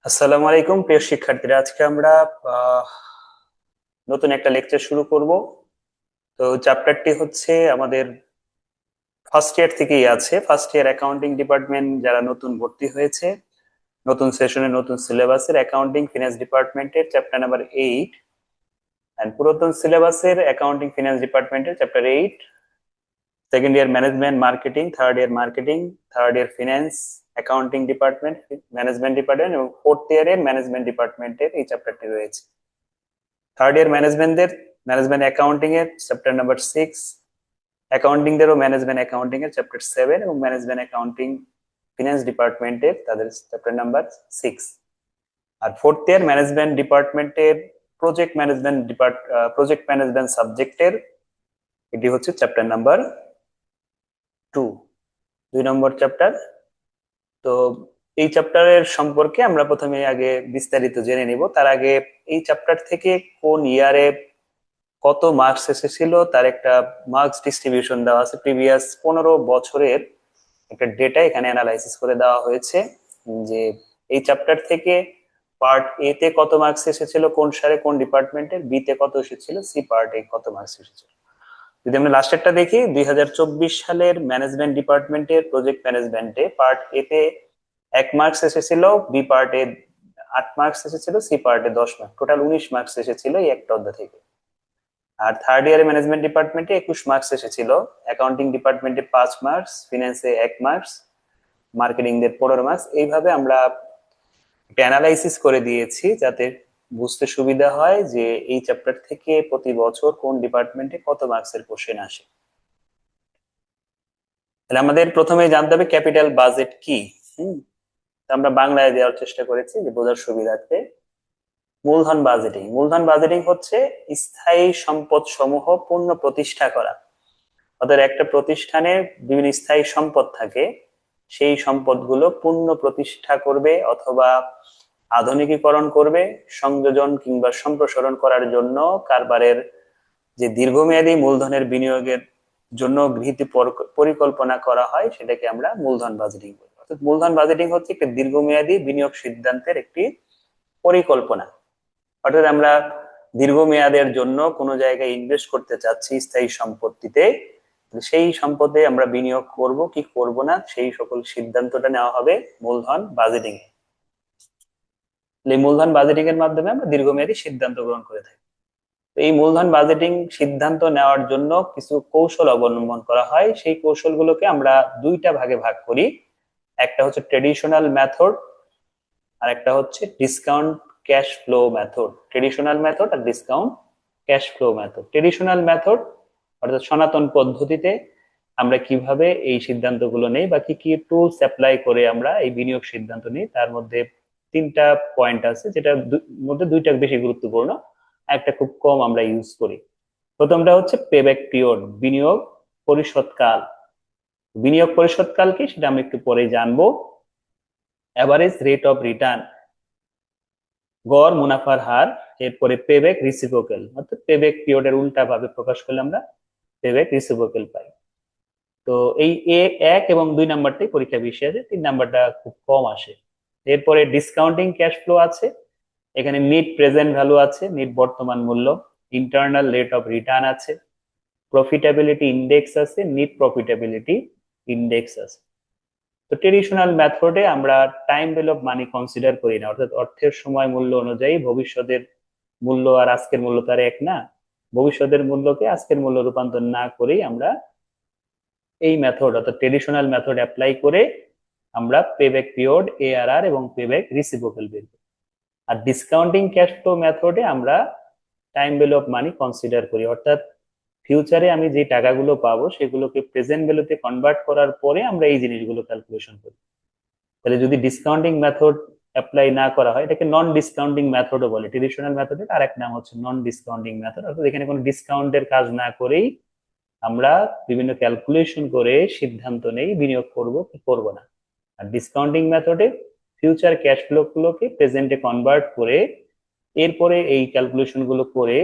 আসসালামু আলাইকুম প্রিয় শিক্ষার্থীরা, আজকে আমরা আহ, নতুন একটা লেকচার শুরু করব। তো চ্যাপ্টারটি হচ্ছে আমাদের ফার্স্ট ইয়ার থেকেই আছে। ফার্স্ট ইয়ার অ্যাকাউন্টিং ডিপার্টমেন্ট যারা নতুন ভর্তি হয়েছে, নতুন সেশনে নতুন সিলেবাসের অ্যাকাউন্টিং ফিনান্স ডিপার্টমেন্টের চ্যাপ্টার নাম্বার 8, এন্ড পুরাতন সিলেবাসের অ্যাকাউন্টিং ফিনান্স ডিপার্টমেন্টের chapter 8। Second year management marketing, third year finance accounting department, management department, এবং ফোর্থ ইয়ারের ম্যানেজমেন্ট ডিপার্টমেন্টের এই চ্যাপ্টারটি রয়েছে। থার্ড ইয়ার ম্যানেজমেন্টদের ম্যানেজমেন্ট অ্যাকাউন্টিং এর চ্যাপ্টার নাম্বার 6, অ্যাকাউন্টিং দেরও ম্যানেজমেন্ট অ্যাকাউন্টিং এর চ্যাপ্টার 7, এবং ম্যানেজমেন্ট অ্যাকাউন্টিং ফিনান্স ডিপার্টমেন্টের তাদের চ্যাপ্টার নাম্বার 6। আর ফোর্থ ইয়ার ম্যানেজমেন্ট ডিপার্টমেন্টের প্রজেক্ট ম্যানেজমেন্ট সাবজেক্টের এটি হচ্ছে চ্যাপ্টার নাম্বার 2, 2 নম্বর চ্যাপ্টার। তো এই চ্যাপ্টারের সম্পর্কে আমরা প্রথমে আগে বিস্তারিত জেনে নিব। তার আগে এই চ্যাপ্টার থেকে কোন ইয়ারে কত মার্কস এসেছিল তার একটা মার্কস ডিস্ট্রিবিউশন দেওয়া আছে। প্রিভিয়াস 15 বছরের একটা ডেটা এখানে অ্যানালাইসিস করে দেওয়া হয়েছে, যে এই চ্যাপ্টার থেকে পার্ট এ তে কত মার্কস এসেছিল কোন সালে কোন ডিপার্টমেন্টের, বি তে কত এসেছিল, সি পার্ট এ কত মার্কস এসেছিল। যদি আমরা লাস্টেরটা দেখি, 2024 সালের ম্যানেজমেন্ট ডিপার্টমেন্টের প্রজেক্ট ম্যানেজমেন্টে পার্ট এ তে 1 মার্কস এসেছিল, বি পার্টে 8 মার্কস এসেছিল, সি পার্টে 10 মার্ক, টোটাল 19 মার্কস এসেছিল এই একটা অধ্যায় থেকে। আর থার্ড ইয়ারে ম্যানেজমেন্ট ডিপার্টমেন্টে 21 মার্কস এসেছিল, অ্যাকাউন্টিং ডিপার্টমেন্টে 5 মার্কস, ফিনান্সে 1 মার্কস, মার্কেটিং দের 15 মার্কস। এইভাবে আমরা একটা অ্যানালাইসিস করে দিয়েছি যাতে বুঝতে সুবিধা হয় যে এই চ্যাপ্টার থেকে প্রতি বছর কোন ডিপার্টমেন্টে কত মার্কসের কোশ্চেন আসে। তাহলে আমাদের প্রথমে জানতে হবে ক্যাপিটাল বাজেট কি। হুম তো আমরা বাংলায় দেওয়ার চেষ্টা করেছি যে বোঝার সুবিধার্থে। মূলধন বাজেটিং হচ্ছে স্থায়ী সম্পদ সমূহ পূর্ণ প্রতিষ্ঠা করা। অর্থাৎ একটা প্রতিষ্ঠানের বিভিন্ন স্থায়ী সম্পদ থাকে, সেই সম্পদগুলো পূর্ণ প্রতিষ্ঠা করবে অথবা আধুনিকীকরণ করবে, সংযোজন কিংবা সম্প্রসারণ করার জন্য কারবারের যে দীর্ঘমেয়াদী মূলধনের বিনিয়োগের জন্য গৃহীত পরিকল্পনা করা হয়, সেটাকে আমরা মূলধন বাজেটিং বলি। অর্থাৎ মূলধন বাজেটিং হচ্ছে একটা দীর্ঘমেয়াদী বিনিয়োগ সিদ্ধান্তের একটি পরিকল্পনা। অর্থাৎ আমরা দীর্ঘমেয়াদের জন্য কোনো জায়গায় ইনভেস্ট করতে চাচ্ছি স্থায়ী সম্পত্তিতে, সেই সম্পদে আমরা বিনিয়োগ করব কি করব না সেই সকল সিদ্ধান্তটা নেওয়া হবে মূলধন বাজেটিং এ। এই মূলধন বাজেটিং এর মাধ্যমে আমরা দীর্ঘমেয়াদী সিদ্ধান্ত গ্রহণ করে থাকি। তো এই মূলধন বাজেটিং সিদ্ধান্ত নেওয়ার জন্য কিছু কৌশল অবলম্বন করা হয়। সেই কৌশলগুলোকে আমরা দুইটা ভাগে ভাগ করি। একটা হচ্ছে ট্রেডিশনাল মেথড, আর একটা হচ্ছে discount cash flow method. Traditional method আর discount cash flow method. Traditional method অর্থাৎ সনাতন পদ্ধতিতে আমরা কিভাবে এই সিদ্ধান্তগুলো নেই বা কি কি টুলস অ্যাপ্লাই করে আমরা এই বিনিয়োগ সিদ্ধান্ত নিই, তার মধ্যে 3টা পয়েন্ট আছে, যেটা মধ্যে 2টা বেশি গুরুত্বপূর্ণ, একটা খুব কম আমরা ইউজ করি। প্রথমটা হচ্ছে পেব্যাক পিরিয়ড, বিনিয়োগ পরিশোধকাল। বিনিয়োগ পরিশোধকাল কি সেটা আমরা একটু পরে জানবো। অ্যাভারেজ রেট অফ রিটার্ন, গড় মুনাফার হার। এরপরে পেব্যাক রিসিপ্রোকাল, অর্থাৎ পেব্যাক পিরিয়ডের উল্টা ভাবে প্রকাশ করলে আমরা পেব্যাক রিসিপ্রোকাল পাই। তো এই 1 এবং 2 নাম্বারটাই পরীক্ষা বেশি আছে, 3 নাম্বারটা খুব কম আসে। এরপরে ডিসকাউন্টিং ক্যাশ ফ্লো আছে। এখানে নিট প্রেজেন্ট ভ্যালু আছে, নিট বর্তমান মূল্য। ইন্টারনাল রেট অফ রিটার্ন আছে, প্রফিটেবিলিটি ইন্ডেক্স আছে, নিট প্রফিটেবিলিটি ইন্ডেক্স আছে। তো ট্রেডিশনাল মেথডে আমরা time value of money consider করি না, অর্থাৎ অর্থের সময় মূল্য অনুযায়ী ভবিষ্যতের মূল্য আর আজকের মূল্য তার এক না, ভবিষ্যতের মূল্যকে আজকের মূল্য রূপান্তর না করেই আমরা এই মেথড অর্থাৎ ট্রেডিশনাল মেথড অ্যাপ্লাই করে আমরা পেব্যাক পিরিয়ড, এআরআর এবং পেব্যাক রিসিভেবল বের করি। আর ডিসকাউন্টিং ক্যাশ ফ্লো মেথডে আমরা time value of money consider করি, অর্থাৎ ফিউচারে আমি যে টাকাগুলো পাবো সেগুলোকে প্রেজেন্ট ভ্যালুতে কনভার্ট করার পরে আমরা এই জিনিসগুলো ক্যালকুলেশন করি। তাহলে যদি ডিসকাউন্টিং মেথড অ্যাপ্লাই না করা হয়, এটাকে নন ডিসকাউন্টিং মেথডও বলে। ট্রেডিশনাল মেথডের আরেক নাম হচ্ছে নন ডিসকাউন্টিং মেথড, অর্থাৎ এখানে কোনো ডিসকাউন্টের কাজ না করেই আমরা বিভিন্ন ক্যালকুলেশন করে সিদ্ধান্ত নেই বিনিয়োগ করব কি করব না। আর ডিসকাউন্টিং মেথডে ফিউচার ক্যাশ ফ্লো গুলোকে প্রেজেন্টে কনভার্ট করে এরপরে এই ক্যালকুলেশন গুলো করে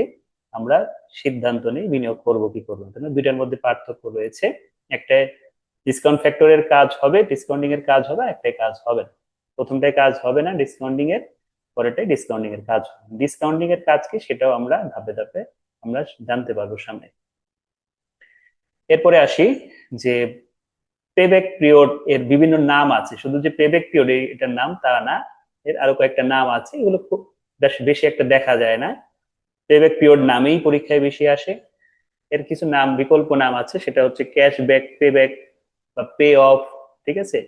আমরা সিদ্ধান্ত নেই বিনিয়োগ করব কি করবো না। দুইটার মধ্যে পার্থক্য রয়েছে, একটা ডিসকাউন্ট ফ্যাক্টরের কাজ হবে, ডিসকাউন্টিং এর কাজ হবে, একটাই কাজ হবে না। প্রথমটায় কাজ হবে না ডিসকাউন্টিং এর, পরেরটাই ডিসকাউন্টিং এর কাজ। ডিসকাউন্টিং এর কাজ কি সেটাও আমরা ধাপে ধাপে আমরা জানতে পারবো সামনে। এরপরে আসি যে পেব্যাক পিরিয়ড এর বিভিন্ন নাম আছে, শুধু যে পেব্যাক পিরিয়ড এটার নাম তা না, এর আরো কয়েকটা নাম আছে, এগুলো খুব বেশি একটা দেখা যায় না। পেব্যাক পিরিয়ড নামেই পরীক্ষায় বেশি আসে। এর কিছু নাম, বিকল্প নাম আছে, সেটা হচ্ছে ক্যাশব্যাক, পেব্যাক বা পে অফ। ঠিক আছে,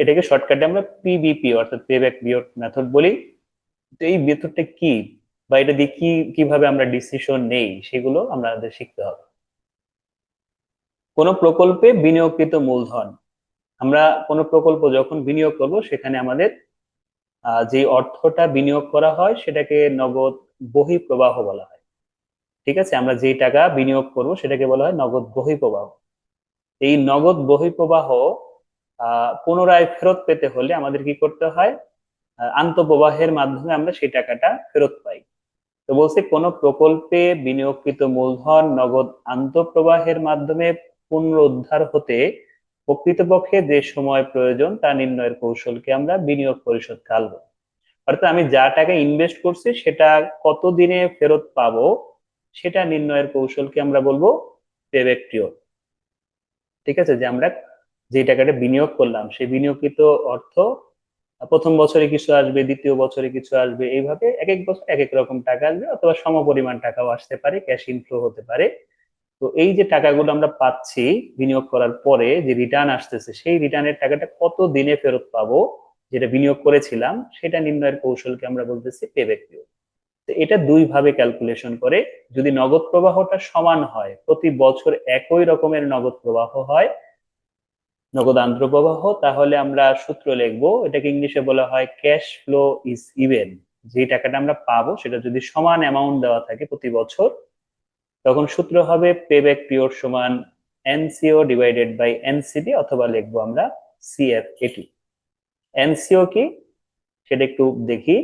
এটাকে শর্টকাটে আমরা পিবিপি অর্থাৎ পেব্যাক পিরিয়ড মেথড বলি। তো এই মেথডটা কি বা এটা দিয়ে কি কিভাবে আমরা ডিসিশন নেই সেগুলো আমাদের শিখতে হবে। কোন প্রকল্পে বিনিয়োগকৃত মূলধন, আমরা কোন প্রকল্প যখন বিনিয়োগ করব সেখানে আমাদের যে অর্থটা বিনিয়োগ করা হয় সেটাকে নগদ বহিঃপ্রবাহ বলা হয়। ঠিক আছে, আমরা যেই টাকা বিনিয়োগ করব সেটাকে বলা হয় নগদ বহিঃপ্রবাহ। এই নগদ বহিঃপ্রবাহ পুনরায় ফেরত পেতে হলে আমাদের কি করতে হয়, আন্তঃপ্রবাহের মাধ্যমে আমরা সেই টাকাটা ফেরত পাই। তো বলছে কোন প্রকল্পে বিনিয়োগকৃত মূলধন নগদ আন্তঃপ্রবাহের মাধ্যমে পুনরুদ্ধার হতে প্রকৃতপক্ষে যে সময় প্রয়োজন তা নির্ণয়ের কৌশলকে আমরা বিনিয়োগ পরিশোধ কাল বলি। অর্থাৎ আমি যা টাকা ইনভেস্ট করছি সেটা কত দিনে ফেরত পাবো সেটা নির্ণয়ের কৌশলকে আমরা বলবো পেব্যাক পিরিয়ড। ঠিক আছে, যে আমরা যে টাকাটা বিনিয়োগ করলাম সেই বিনিয়োগকৃত অর্থ প্রথম বছরে কিছু আসবে, দ্বিতীয় বছরে কিছু আসবে, এইভাবে এক এক বছর এক এক রকম টাকা আসবে, অথবা সমপরিমাণ টাকাও আসতে পারে, ক্যাশ ইনফ্লো হতে পারে। তো এই যে টাকাগুলো আমরা পাচ্ছি বিনিয়োগ করার পরে যে রিটার্ন আসতেছে, সেই রিটার্নের টাকাটা কত দিনে ফেরত পাবো যেটা বিনিয়োগ করেছিলাম সেটা নির্ণয়ের কৌশলকে আমরা বলতেছি পেব্যাক পিরিয়ড। তো এটা দুই ভাবে ক্যালকুলেশন করে। যদি নগদ প্রবাহটা সমান হয়, প্রতি বছর একই রকমের নগদ প্রবাহ হয়, নগদ আন্তঃপ্রবাহ, তাহলে আমরা সূত্র লিখবো, এটাকে ইংলিশে বলা হয় ক্যাশ ফ্লো ইজ ইভেন। যে টাকাটা আমরা পাবো সেটা যদি সমান অ্যামাউন্ট দেওয়া থাকে প্রতি বছর, তখন সূত্র হবে পেব্যাক পিরিয়ড সমান এনসিও ডিভাইডেড বাই এনসিবি, অথবা লিখবো আমরা সিএফএটি। এনসিও কি সেটা একটু দেখি।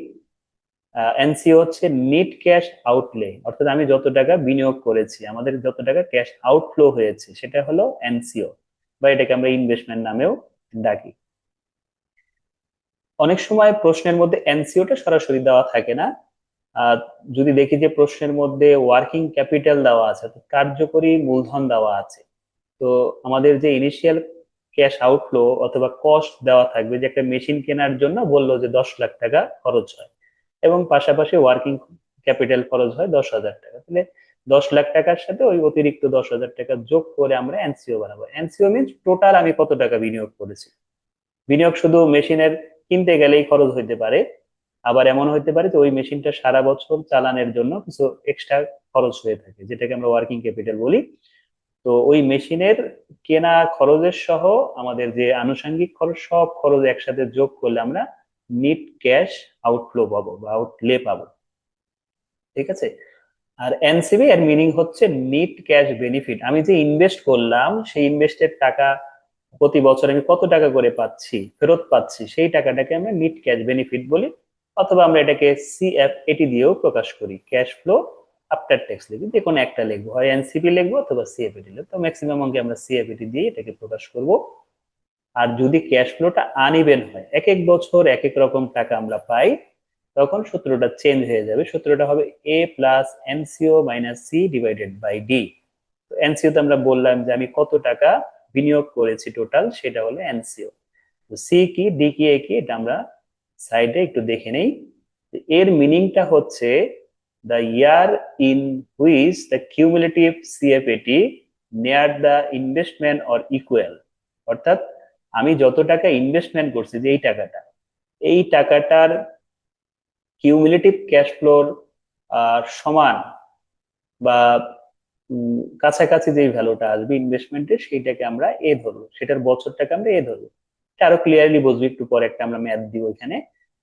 এনসিও হচ্ছে নেট ক্যাশ আউটলে, অর্থাৎ আমি যত টাকা বিনিয়োগ করেছি, আমাদের যত টাকা ক্যাশ আউটফ্লো হয়েছে সেটা হলো এনসিও, বা এটাকে আমরা ইনভেস্টমেন্ট নামেও ডাকি। অনেক সময় প্রশ্নের মধ্যে এনসিওটা সরাসরি দেওয়া থাকে না। আহ, যদি দেখি যে প্রশ্নের মধ্যে ওয়ার্কিং ক্যাপিটাল দেওয়া আছে, অর্থাৎ কার্যকরী মূলধন দেওয়া আছে, তো আমাদের যে ইনিশিয়াল ক্যাশ আউটফ্লো অথবা কস্ট দেওয়া থাকবে, যে একটা মেশিন কেনার জন্য বললো যে 10 লাখ টাকা খরচ হয়, এবং পাশাপাশি ওয়ার্কিং ক্যাপিটাল খরচ হয় 10,000 টাকা, তাহলে 10 লাখ টাকার সাথে ওই অতিরিক্ত 10,000 টাকা যোগ করে আমরা এনসিও বানাবো। এনসিও মিনস টোটাল আমি কত টাকা বিনিয়োগ করেছি। বিনিয়োগ শুধু মেশিনের কিনতে গেলেই খরচ হইতে পারে, আবার এমন হইতে পারে যে ওই মেশিনটা সারা বছর চালানোর জন্য কিছু এক্সট্রা খরচ হয়ে থাকে, যেটাকে আমরা ওয়ার্কিং ক্যাপিটাল বলি। তো ওই মেশিনের কেনা খরচের সহ আমাদের যে আনুষঙ্গিক খরচ, সব খরচ একসাথে যোগ করলে আমরা নেট ক্যাশ আউটফ্লো পাবো বা আউটলে পাবো। ঠিক আছে, আর এনসিবি এর মিনিং হচ্ছে নেট ক্যাশ বেনিফিট। আমি যে ইনভেস্ট করলাম সেই ইনভেস্টের টাকা প্রতি বছর আমি কত টাকা করে পাচ্ছি, ফেরত পাচ্ছি, সেই টাকাটাকে আমরা নেট ক্যাশ বেনিফিট বলি। অথবা আমরা এটাকে সিএফএটি দিয়েও প্রকাশ করি, ক্যাশ ফ্লো আফটার ট্যাক্স লিখি, যে কোনো একটা লিখবো, হয় এনসিপি লিখবো অথবা সিএফএটি লিখবো। তো ম্যাক্সিমাম অঙ্কে আমরা সিএফএটি দিয়ে এটাকে প্রকাশ করব। আর যদি ক্যাশ ফ্লোটা আনইভেন হয়, এক এক বছর এক এক রকম টাকা আমরা পাই, তখন সূত্রটা চেঞ্জ হয়ে যাবে। সূত্রটা হবে A plus NCO minus C divided by D. তো এনসিও তে আমরা বললাম যে আমি কত টাকা বিনিয়োগ করেছি টোটাল, সেটা হলো এনসিও। তো সি কি, ডি কি, এ কি, এটা আমরা সাইডে একটু দেখে নেই। এর মিনিংটা হচ্ছে the year in which the cumulative CFAT near the investment or equal. অর্থাৎ আমি যত টাকা ইনভেস্টমেন্ট করছি, যে এই টাকাটার কিউমুলেটিভ ক্যাশ ফ্লোর সমান বা কাছাকাছি যে ভ্যালুটা আসবে ইনভেস্টমেন্টের, সেইটাকে আমরা এ ধরবো, সেটার বছরটাকে আমরা এ ধরবো। এটা আরো ক্লিয়ারলি বুঝবো একটু পরে, একটা আমরা ম্যাথ দিব এখানে,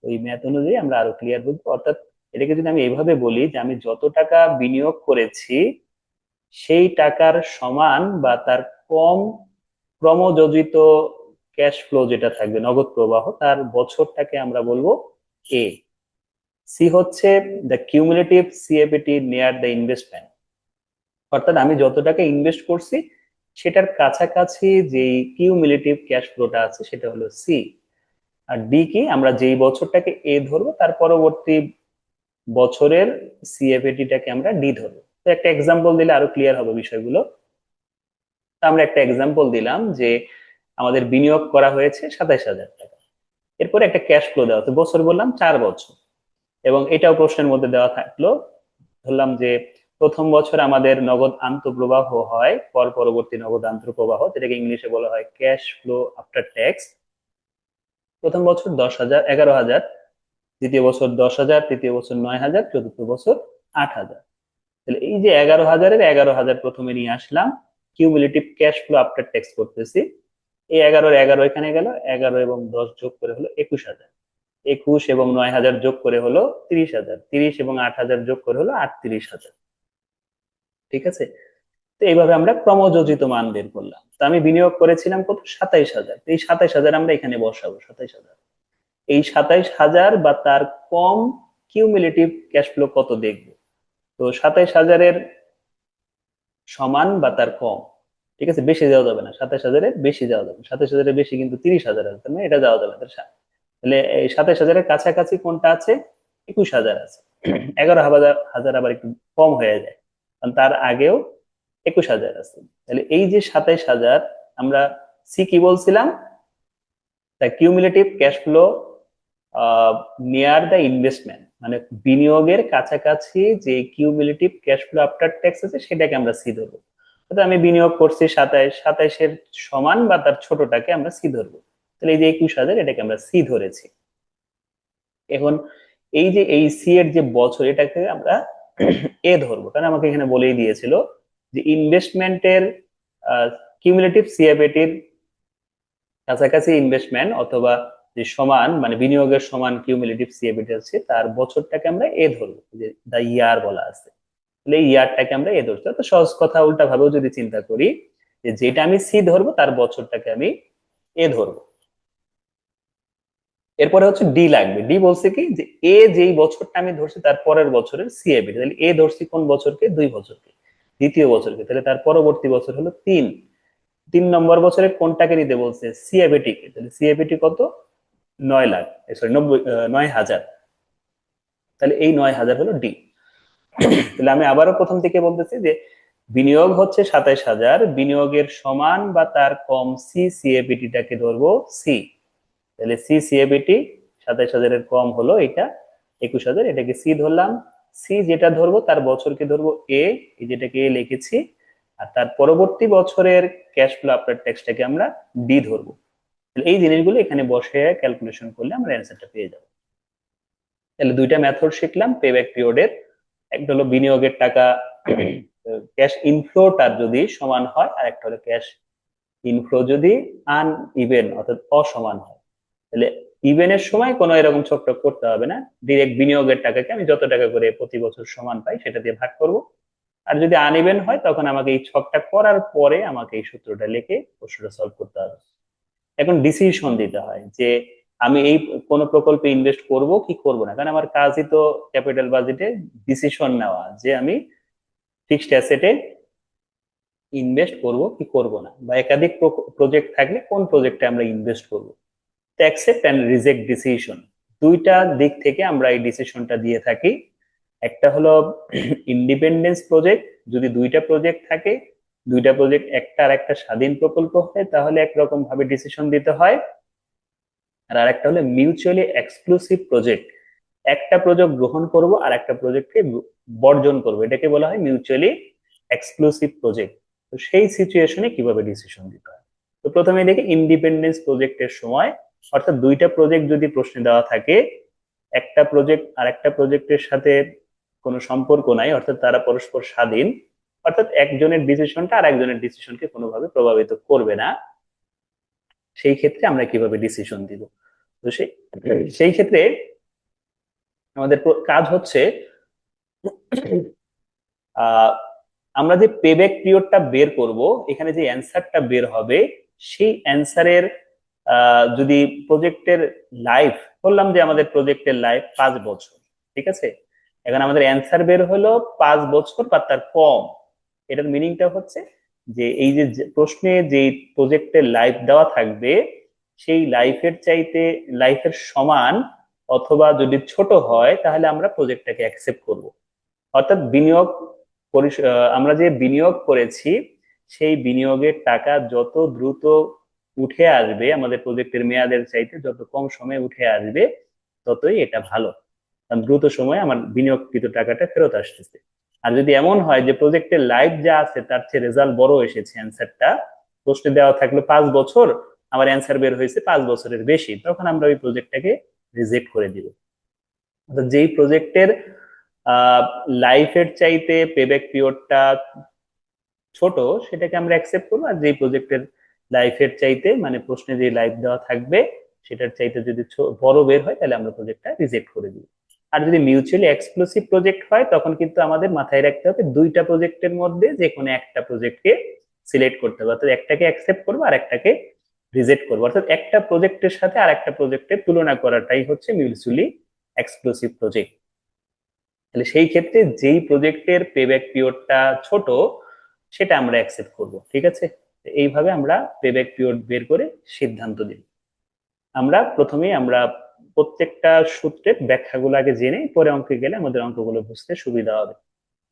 ওই ম্যাথ অনুযায়ী আমরা আরো ক্লিয়ার বুঝবো। অর্থাৎ এটাকে যদি আমি এইভাবে বলি যে আমি যত টাকা বিনিয়োগ করেছি সেই টাকার সমান বা তার কম ক্রমযোজিত ক্যাশ ফ্লো যেটা থাকবে, নগদ প্রবাহ, তার বছরটাকে আমরা বলবো এ। সি হচ্ছে the cumulative CFAT near the investment, অর্থাৎ আমি যত টাকা ইনভেস্ট করছি সেটার কাছাকাছি যে কিউমুলেটিভ ক্যাশ ফ্লোটা আছে সেটা হলো সি। আর ডি কি, আমরা যেই বছরটাকে এ ধরবো তার পরবর্তী বছরের সিএফএটিটাকে আমরা ডি ধরবো। তো একটা এক্সাম্পল দিলে আরো ক্লিয়ার হবে বিষয়গুলো। তো আমরা একটা এক্সাম্পল দিলাম যে আমাদের বিনিয়োগ করা হয়েছে 27,000 টাকা। এরপরে একটা ক্যাশ ফ্লো দেওয়া, তো বছর বললাম 4 বছর, এবং এটাও প্রশ্নের মধ্যে দেওয়া থাকলো। ধরলাম যে প্রথম বছর আমাদের নগদ আন্তঃপ্রবাহ হয় পরবর্তী নগদ আন্তঃপ্রবাহ, যেটাকে ইংলিশে বলা হয় ক্যাশ ফ্লো আফটার ট্যাক্স। প্রথম বছর 10,000, 11,000, দ্বিতীয় বছর 10,000, তৃতীয় বছর 9,000, চতুর্থ বছর 8,000। তাহলে এই যে 11,000-এর 11,000 প্রথমে নিয়ে আসলাম, cumulative cash flow after tax করতেছি। এই 11-11 এখানে গেল, 11 এবং 10 যোগ করে হলো 21,000, 21 এবং 9,000 যোগ করে হলো 30,000, 30 এবং 8,000 যোগ করে হলো 38,000। ঠিক আছে, তো এইভাবে আমরা ক্রমযোজিত মান বের করলাম। তো আমি বিনিয়োগ করেছিলাম কত, 27,000। এই 27,000 আমরা এখানে বসাবো, 27,000। এই 27,000 বা তার কম কিউমুলেটিভ ক্যাশ ফ্লো কত দেখবো। তো 27,000-এর সমান বা তার কম, ঠিক আছে, বেশি দেওয়া যাবে না, 27,000-এর বেশি দেওয়া যাবে না, 27,000-এর বেশি কিন্তু 30,000 আছে, তার মানে এটা দেওয়া যাবে না। তাহলে এই 27,000-এর কাছাকাছি কোনটা আছে, 21,000 আছে। 11,000 আবার একটু কম হয়ে যায়, কারণ তার আগেও 21,000 আছে। তাহলে এই যে 27,000, আমরা সি কি বলছিলাম, the cumulative cash flow near the investment, মানে বিনিয়োগের কাছাকাছি যে cumulative cash flow after tax আছে সেটাকে আমরা সি ধরবো। অর্থাৎ আমি বিনিয়োগ করছি 27, 27-এর সমান বা তার ছোটটাকে আমরা সি ধরবো। তাহলে এই যে 21,000, এটাকে আমরা সি ধরেছি। এখন এই যে এই সি এর যে বছর, এটাকে আমরা এ ধরবো, কারণ আমাকে এখানে বলেই দিয়েছিল যে ইনভেস্টমেন্টের কিউমুলেটিভ সিএফএটির কাছাকাছি ইনভেস্টমেন্ট অথবা যে সমান, মানে বিনিয়োগের সমান কিউমুলেটিভ সিএফএটি আছে, তার বছরটাকে আমরা এ ধরবো, যে দা ইয়ার বলা আছে। তাহলে এই ইয়ারটাকে আমরা এ ধরছি। তো সহজ কথা উল্টা ভাবেও যদি চিন্তা করি, যে যেটা আমি সি ধরবো তার বছরটাকে আমি এ ধরবো। এরপরে হচ্ছে ডি লাগবে। ডি বলছে কি, যে এ যেই বছরটা আমি ধরছি তার পরের বছরের সিএবিটি। তাহলে এ ধরছি কোন বছরকে, 2 বছরকে, দ্বিতীয় বছরকে, তাহলে তার পরবর্তী বছর হলো 3। 3 নম্বর বছরে কোনটাকে নিতে বলছে, সিএবিটি কে। তাহলে সিএবিটি কত, 9 লাখ, সরি 9,000। তাহলে এই 9,000 হলো ডি। তাহলে আমি আবারও প্রথম থেকে বলতেছি যে বিনিয়োগ হচ্ছে 27,000, বিনিয়োগের সমান বা তার কম সি সিএবিটিটাকে ধরবো সি। তাহলে সি সিএবিটি 27,000-এর কম হলো এটা 21,000, এটাকে সি ধরলাম। সি যেটা ধরবো তার বছরকে ধরবো এ, যেটাকে এ লিখেছি। আর তার পরবর্তী বছরের ক্যাশ ফ্লো আফটার ট্যাক্সটাকে আমরা ডি ধরবো। এই জিনিসগুলো এখানে বসে ক্যালকুলেশন করলে আমরা অ্যান্সারটা পেয়ে যাবো। তাহলে দুইটা মেথড শিখলাম পেব্যাক পিরিয়ডের। একটা হলো বিনিয়োগের টাকা ক্যাশ ইনফ্লোটার যদি সমান হয়, আর একটা হলো ক্যাশ ইনফ্লো যদি আনইভেন অর্থাৎ অসমান হয়। তাহলে ইভেনের সময় কোনো এরকম ছোট্ট করতে হবে না, ডিরেক্ট বিনিয়োগের টাকাকে আমি যত টাকা করে প্রতি বছর সমান পাই সেটা দিয়ে ভাগ করব। আর যদি আনইভেন হয় তখন আমাকে এই ছকটা করার পরে আমাকে এই সূত্রটা লিখে প্রশ্নটা সলভ করতে হবে। এখন ডিসিশন দিতে হয় যে আমি এই কোন প্রকল্পে ইনভেস্ট করব কি করব না, কারণ আমার কাজই তো ক্যাপিটাল বাজেটে ডিসিশন নেওয়া যে আমি ফিক্সড অ্যাসেটে ইনভেস্ট করব কি করব না, বা একাধিক প্রজেক্ট থাকলে কোন প্রজেক্টে আমরা ইনভেস্ট করব। অ্যাকসেপ্ট অ্যান্ড রিজেক্ট ডিসিশন, দুইটা দিক থেকে আমরা এই ডিসিশনটা দিয়ে থাকি। একটা হলো ইন্ডিপেন্ডেন্স প্রজেক্ট, যদি দুইটা প্রজেক্ট থাকে, দুইটা প্রজেক্ট একটা আর একটা স্বাধীন প্রকল্প হয়, তাহলে একরকম ভাবে ডিসিশন দিতে হয়। আর আরেকটা হলো মিউচুয়ালি এক্সক্লুসিভ প্রজেক্ট, একটা প্রজেক্ট গ্রহণ করব আর একটা প্রজেক্টকে বর্জন করব, এটাকে বলা হয় মিউচুয়ালি এক্সক্লুসিভ প্রজেক্ট। তো সেই সিচুয়েশনে কিভাবে ডিসিশন দিতে হয়। তো প্রথমে দেখি ইন্ডিপেন্ডেন্স প্রজেক্টের সময়, অর্থাৎ দুইটা প্রজেক্ট যদি প্রশ্নে দেওয়া থাকে, একটা প্রজেক্ট আর একটা প্রজেক্টের সাথে কোনো সম্পর্ক নাই, অর্থাৎ তারা পরস্পর স্বাধীন, অর্থাৎ একজনের ডিসিশনটা আর একজনের ডিসিশনকে কোনোভাবে প্রভাবিত করবে না, সেই ক্ষেত্রে আমরা কিভাবে ডিসিশন দিব। তো সেই ক্ষেত্রে আমাদের কাজ হচ্ছে আমরা যে পেব্যাক পিরিয়ডটা বের করব, এখানে যে অ্যান্সারটা বের হবে সেই অ্যান্সারের যদি প্রজেক্টের লাইফ, বললাম যে আমাদের প্রজেক্টের লাইফ 5 বছর, ঠিক আছে। এখন আমাদের অ্যান্সার বের হলো 5 বছর বা তার কম। এটার মিনিংটা হচ্ছে যে এই যে প্রশ্নে যে প্রজেক্টের লাইফ দেওয়া থাকবে সেই লাইফের সমান অথবা যদি ছোট হয় তাহলে আমরা প্রজেক্টটাকে অ্যাকসেপ্ট করব। অর্থাৎ আমরা যে বিনিয়োগ করেছি সেই বিনিয়োগের টাকা যত দ্রুত উঠে আসবে, আমাদের প্রজেক্টের মেয়াদের চাইতে যত কম সময়ে উঠে আসবে, ততই এটা ভালো, কারণ দ্রুত সময়ে আমার বিনিয়োগকৃত টাকাটা ফেরত আসতেছে। আর যদি এমন হয় যে প্রজেক্টের লাইফ যা আছে তার চেয়ে রেজাল্ট বড় এসেছে, অ্যান্সারটা প্রশ্নে দেওয়া থাকলো 5 বছর, আমার অ্যান্সার বের হয়েছে 5 বছরের বেশি, তখন আমরা ওই প্রজেক্টটাকে রিজেক্ট করে দিব। অর্থাৎ যেই প্রজেক্টের লাইফের চাইতে পেব্যাক পিরিয়ডটা ছোট সেটাকে আমরা অ্যাকসেপ্ট করবো, আর যেই প্রজেক্টের লাইফের চাইতে মানে প্রশ্নে যে লাইফ দেওয়া থাকবে সেটার চাইতে যদি বড় বের হয় তাহলে আমরা প্রজেক্টটা রিজেক্ট করে দিব। আর যদি মিউচুয়ালি এক্সক্লুসিভ প্রজেক্ট হয় তখন কিন্তু আমাদের মাথায় রাখতে হবে দুইটা প্রজেক্টের মধ্যে যে কোনো একটা প্রজেক্টকে সিলেক্ট করতে হবে, অর্থাৎ একটাকে অ্যাকসেপ্ট করবো আর একটাকে রিজেক্ট করবো। অর্থাৎ একটা প্রজেক্টের সাথে আর একটা প্রজেক্টের তুলনা করাটাই হচ্ছে মিউচুয়ালি এক্সক্লুসিভ প্রজেক্ট। তাহলে সেই ক্ষেত্রে যেই প্রজেক্টের পেব্যাক পিরিয়ডটা ছোট সেটা আমরা অ্যাকসেপ্ট করব, ঠিক আছে। এইভাবে আমরা পেব্যাক পিরিয়ড বের করে সিদ্ধান্ত দিই। আমরা প্রত্যেকটা সূত্রের ব্যাখ্যাগুলো আগে জেনে পরে অঙ্কে গেলে আমাদের অঙ্কগুলো বুঝতে সুবিধা হবে।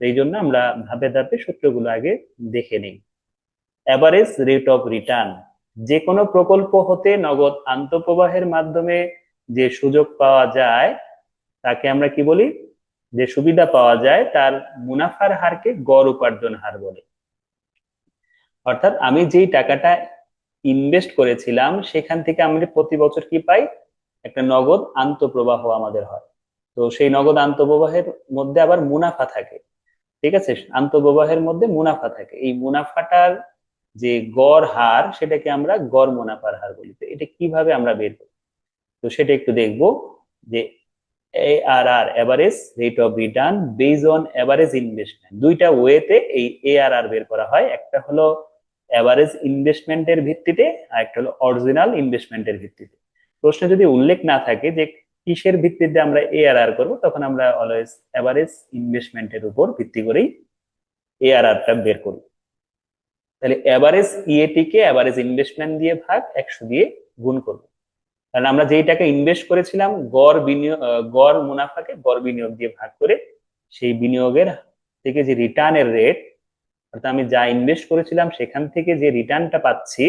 এই জন্য আমরা ধাপে ধাপে সূত্রগুলো আগে দেখে নিই। অ্যাভারেজ রেট অফ রিটার্ন, যে কোনো প্রকল্প হতে নগদ আন্তঃপ্রবাহের মাধ্যমে যে সুযোগ পাওয়া যায় তাকে আমরা কি বলি, যে সুবিধা পাওয়া যায় তার মুনাফার হারকে গড় উপার্জন হার বলে। অর্থাৎ আমি যেই টাকাটা ইনভেস্ট করেছিলাম সেখান থেকে আমি প্রতি বছর কি পাই, একটা নগদ আন্তঃপ্রবাহ আমাদের হয়। তো সেই নগদ আন্তঃপ্রবাহের মধ্যে আবার মুনাফা থাকে, ঠিক আছে, আন্তঃপ্রবাহের মধ্যে মুনাফা থাকে। এই মুনাফাটার যে গড় হার সেটাকে আমরা গড় মুনাফার হার বলি। তো এটা কিভাবে আমরা বের করি, তো সেটা একটু দেখবো। যে ARR, average rate of return base on average investment, দুইটা ওয়েতে এই ARR বের করা হয়। একটা হলো এভারেজ ইনভেস্টমেন্টের ভিত্তিতে আর একটা হলো অরিজিনাল ইনভেস্টমেন্টের ভিত্তিতে। প্রশ্নে যদি উল্লেখ না থাকে যে কিসের ভিত্তিতে আমরা ARR করব, তখন আমরা অলওয়েজ এভারেজ ইনভেস্টমেন্টের উপর ভিত্তি করেই ARR-টা বের করি। তাহলে এভারেজ ইএটি কে এভারেজ ইনভেস্টমেন্ট দিয়ে ভাগ 100 দিয়ে গুণ করব, কারণ আমরা যেই টাকা ইনভেস্ট করেছিলাম গড় মুনাফাকে গড় বিনিয়োগ দিয়ে ভাগ করে সেই বিনিয়োগের থেকে যে রিটার্নের রেট, অর্থাৎ আমি যা ইনভেস্ট করেছিলাম সেখান থেকে যে রিটার্নটা পাচ্ছি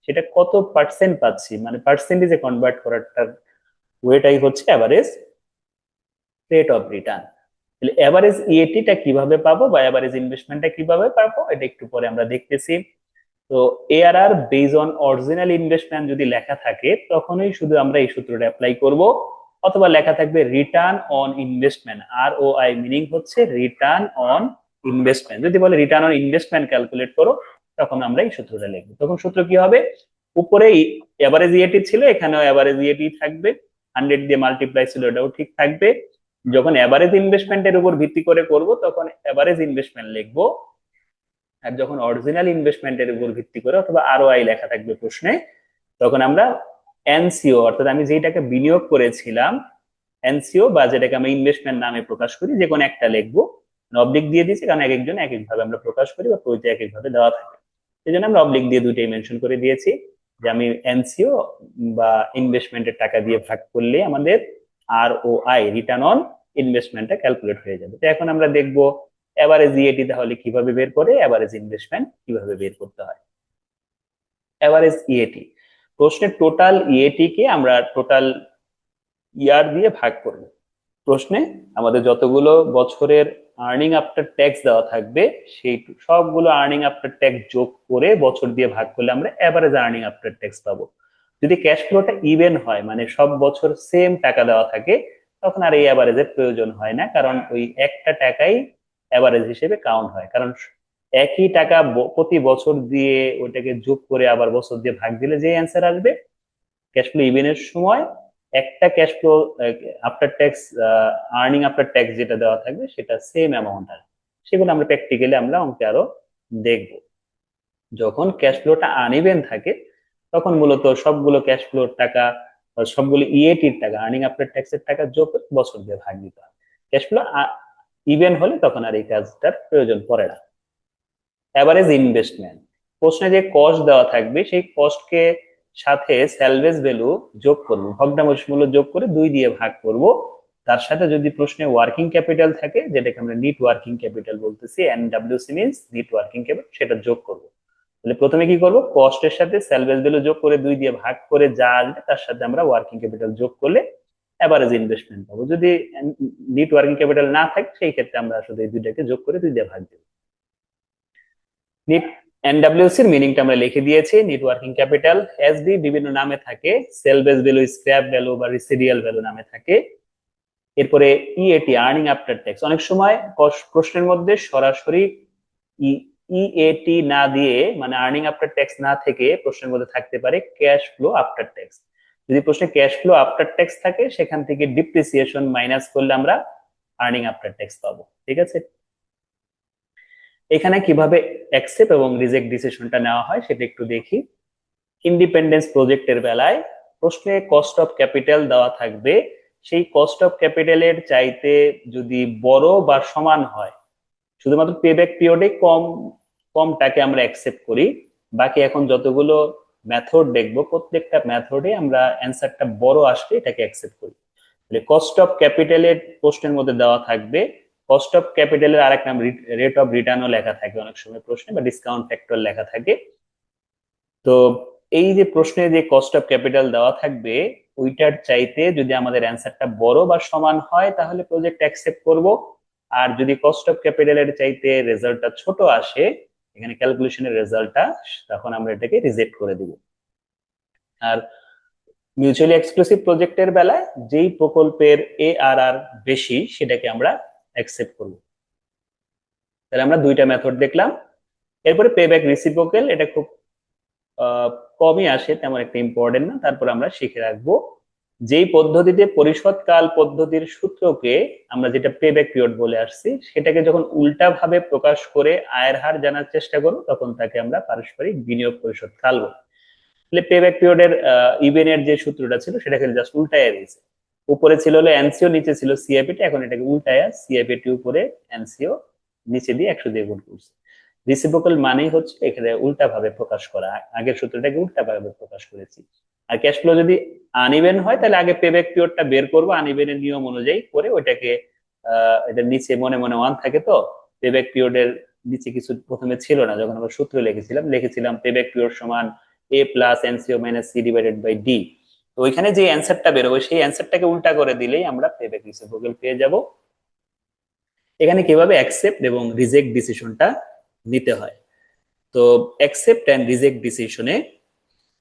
সেটা কত পার্সেন্ট পাচ্ছি, মানে পার্সেন্টেজে কনভার্ট করাটার ওয়েটাই হচ্ছে এভারেজ রেট অফ রিটার্ন। তাহলে এভারেজ ইএটিটা কিভাবে পাবো বা এভারেজ ইনভেস্টমেন্টটা কিভাবে পাবো এটা একটু পরে আমরা দেখতেছি। তো ARR base on original investment যদি লেখা থাকে তখনই শুধু আমরা এই সূত্রটা অ্যাপ্লাই করব, অথবা লেখা থাকবে return on investment, ROI meaning হচ্ছে রিটার্ন অন ইনভেস্টমেন্ট। যদি বলে রিটার্ন অন ইনভেস্টমেন্ট ক্যালকুলেট করো তখন আমরা এই সূত্রটা লিখবো। তখন সূত্র কি হবে, উপরে এভারেজ ইএটি ছিল এখানেও এভারেজ ইএটি থাকবে, 100 দিয়ে মাল্টিপ্লাই ছিল এটাও ঠিক থাকবে। যখন এভারেজ ইনভেস্টমেন্টের উপর ভিত্তি করে করব তখন এভারেজ ইনভেস্টমেন্ট লিখবো, আর যখন অরিজিনাল ইনভেস্টমেন্টের উপর ভিত্তি করে অথবা ROI লেখা থাকবে প্রশ্নে তখন আমরা এনসিও, অর্থাৎ আমি যেটাকে বিনিয়োগ করেছিলাম এনসিও বা যেটাকে আমরা ইনভেস্টমেন্ট নামে প্রকাশ করি যে কোনো একটা লিখবো। অবলিক দিয়ে দিয়েছি কারণ এক একজন এক একভাবে আমরা প্রকাশ করি বা পরিচয় এক একভাবে দেওয়া থাকে, এই জন্য আমরা অবলিক দিয়ে দুইটাই মেনশন করে দিয়েছি যে আমি এনসিও বা ইনভেস্টমেন্টের টাকা দিয়ে ভাগ করলে আমাদের ROI রিটার্ন অন ইনভেস্টমেন্টটা ক্যালকুলেট হয়ে যাবে। তো এখন আমরা দেখবো এভারেজ ইএটি তাহলে কিভাবে বের করে, এভারেজ ইনভেস্টমেন্ট কিভাবে বের করতে হয়। এভারেজ ইএটি, প্রশ্নের টোটাল ইএটি কে আমরা টোটাল ইয়ার দিয়ে ভাগ করব। প্রশ্নে আমাদের যতগুলো বছরের আর্নিং আফটার ট্যাক্স দেওয়া থাকবে সেই সবগুলো আর্নিং আফটার ট্যাক্স যোগ করে বছর দিয়ে ভাগ করলে আমরা এভারেজ আর্নিং আফটার ট্যাক্স পাবো। যদি ক্যাশ ফ্লোটা ইভেন হয় মানে সব বছর সেম টাকা দেওয়া থাকে তখন আর এই এভারেজের প্রয়োজন হয় না, কারণ ওই একটা টাকাই এভারেজ হিসেবে কাউন্ট হয়, কারণ একই টাকা প্রতি বছর দিয়ে ওইটাকে যোগ করে আবার বছর দিয়ে ভাগ দিলে যে অ্যান্সার আসবে ক্যাশ ফ্লো ইভেনের সময় একটা cash flow after tax earning after tax যেটা দেওয়া থাকবে সেটা সেম অ্যামাউন্ট আসবে। সেগুলো আমরা প্র্যাকটিক্যালি আমরা অঙ্কে আরো দেখব। যখন ক্যাশ ফ্লোটা আনইভেন থাকে তখন মূলত সবগুলো ক্যাশ ফ্লোর টাকা সবগুলো ইএটির টাকা আর্নিং আফটার ট্যাক্সের টাকা যোগ করে বছর দিয়ে ভাগ দিতে হয়। ক্যাশ ফ্লো ইভেন হলে তখন আর এই কাজটার প্রয়োজন পড়ে না। এভারেজ ইনভেস্টমেন্ট, প্রশ্নে যে কস্ট দেওয়া থাকবে সেই কস্টকে সাথে স্যালভেজ ভ্যালু যোগ করব, ভগ্নাংশ মূল্য যোগ করে 2 দিয়ে ভাগ করব। তার সাথে যদি প্রশ্নে ওয়ার্কিং ক্যাপিটাল থাকে, যেটাকে আমরা নিট ওয়ার্কিং ক্যাপিটাল বলতেছি, এনডব্লিউসি মিন্স নিট ওয়ার্কিং ক্যাপিটাল, সেটা যোগ করব। তাহলে প্রথমে কি করব, কস্টের সাথে স্যালভেজ ভ্যালু যোগ করে 2 দিয়ে ভাগ করে যা আসবে তার সাথে আমরা ওয়ার্কিং ক্যাপিটাল যোগ করলে এভারেজ ইনভেস্টমেন্ট পাবো। যদি নিট ওয়ার্কিং ক্যাপিটাল না থাকে সেই ক্ষেত্রে আমরা আসলে এই দুইটাকে যোগ করে 2 দিয়ে ভাগ দেব। নিট এনডব্লিউসি এর মিনিংটা আমরা লিখে দিয়েছি, নিট ওয়ার্কিং ক্যাপিটাল। এসবি বিভিন্ন নামে থাকে, sale base value, scrap value বা রিসিডিয়াল ভ্যালু নামে থাকে। এরপরে ইএটি, আর্নিং আফটার ট্যাক্স। অনেক সময় প্রশ্নের মধ্যে সরাসরি ইএটি না দিয়ে, মানে আর্নিং আফটার ট্যাক্স না থেকে প্রশ্নের মধ্যে থাকতে পারে ক্যাশ ফ্লো আফটার ট্যাক্স। যদি প্রশ্নে ক্যাশ ফ্লো আফটার ট্যাক্স থাকে, সেখান থেকে ডিপ্রিসিয়েশন মাইনাস করলে আমরা আর্নিং আফটার ট্যাক্স পাবো। ঠিক আছে, এখানে কিভাবে অ্যাকসেপ্ট এবং রিজেক্ট ডিসিশনটা নেওয়া হয় সেটা একটু দেখি। ইন্ডিপেন্ডেন্স প্রজেক্টের বেলায় প্রশ্নে কস্ট অফ ক্যাপিটাল দেওয়া থাকবে, সেই কস্ট অফ ক্যাপিটালের চাইতে যদি বড় বা সমান হয়, শুধুমাত্র পেব্যাক পিরিয়ডে কমটাকে আমরা অ্যাকসেপ্ট করি। বাকি এখন যতগুলো মেথড দেখবো, প্রত্যেকটা মেথডে আমরা অ্যান্সারটা বড় আসলে এটাকে অ্যাকসেপ্ট করি। তাহলে কস্ট অফ ক্যাপিটালের প্রশ্নের মধ্যে দেওয়া থাকবে, কস্ট অফ ক্যাপিটালের আরেক নাম রেট অফ রিটার্নও লেখা থাকে অনেক সময় প্রশ্নে, বা ডিসকাউন্ট ফ্যাক্টর লেখা থাকে। তো এই যে প্রশ্নে যে কস্ট অফ ক্যাপিটাল দেওয়া থাকবে, ওইটার চাইতে যদি আমাদের অ্যান্সারটা বড় বা সমান হয় তাহলে প্রজেক্ট অ্যাকসেপ্ট করব। আর যদি কস্ট অফ ক্যাপিটালের চাইতে রেজাল্টটা ছোট আসে, এখানে ক্যালকুলেশনের রেজাল্টটা, তখন আমরা এটাকে রিজেক্ট করে দিব। আর মিউচুয়ালি এক্সক্লুসিভ প্রজেক্টের বেলায় যেই প্রকল্পের এআরআর বেশি সেটাকে আমরা অ্যাকসেপ্ট করব। তাহলে আমরা দুইটা মেথড দেখলাম। এরপরে পেব্যাক রিসিপ্রোকাল, এটা খুব কমই আসে, তেমন একটা ইম্পর্টেন্ট না, তারপর আমরা শিখে রাখবো। যেই পদ্ধতিতে পরিশোধকাল পদ্ধতির সূত্রকে আমরা যেটা পেব্যাক পিরিয়ড বলে আসছি, সেটাকে যখন উল্টা ভাবে প্রকাশ করে আয়ের হার জানার চেষ্টা করবো, তখন তাকে আমরা পারস্পরিক বিনিয়োগ পরিশোধ কাল বলি। তাহলে পেব্যাক পিরিয়ডের ইভেনের যে সূত্রটা ছিল সেটাকে জাস্ট উল্টায় দিয়েছে। উপরে ছিল হলো এনসিও, নিচে ছিল সিআইপিটি, এখন এটাকে উল্টায় সিআইপিটি উপরে, এনসিও নিচে দিয়ে 100 দিয়ে গুণ করছে। রিসিপ্রোকাল মানেই হচ্ছে এখানে উল্টা ভাবে প্রকাশ করা, আগের সূত্রটাকে উল্টা ভাবে প্রকাশ করেছি। আর ক্যাশ ফ্লো যদি আনইভেন হয় তাহলে আগে পেব্যাক পিরিয়ডটা বের করবো আনইভেনের নিয়ম অনুযায়ী করে, ওইটাকে এটার নিচে মনে মনে 1 থাকে, তো পেব্যাক পিরিয়ডের নিচে কিছু প্রথমে ছিল না, যখন আমরা সূত্র লিখেছিলাম পেব্যাক পিরিয়ড সমান A plus NCO minus C divided by D. তো ওইখানে যে অ্যান্সারটা বেরোবে সেই অ্যান্সারটাকে উল্টা করে দিলেই আমরা পেব্যাক রিসিপ্রোকাল পেয়ে যাব। এখানে কিভাবে অ্যাকসেপ্ট এবং রিজেক্ট ডিসিশনটা নিতে হয়। তো অ্যাকসেপ্ট অ্যান্ড রিজেক্ট ডিসিশনে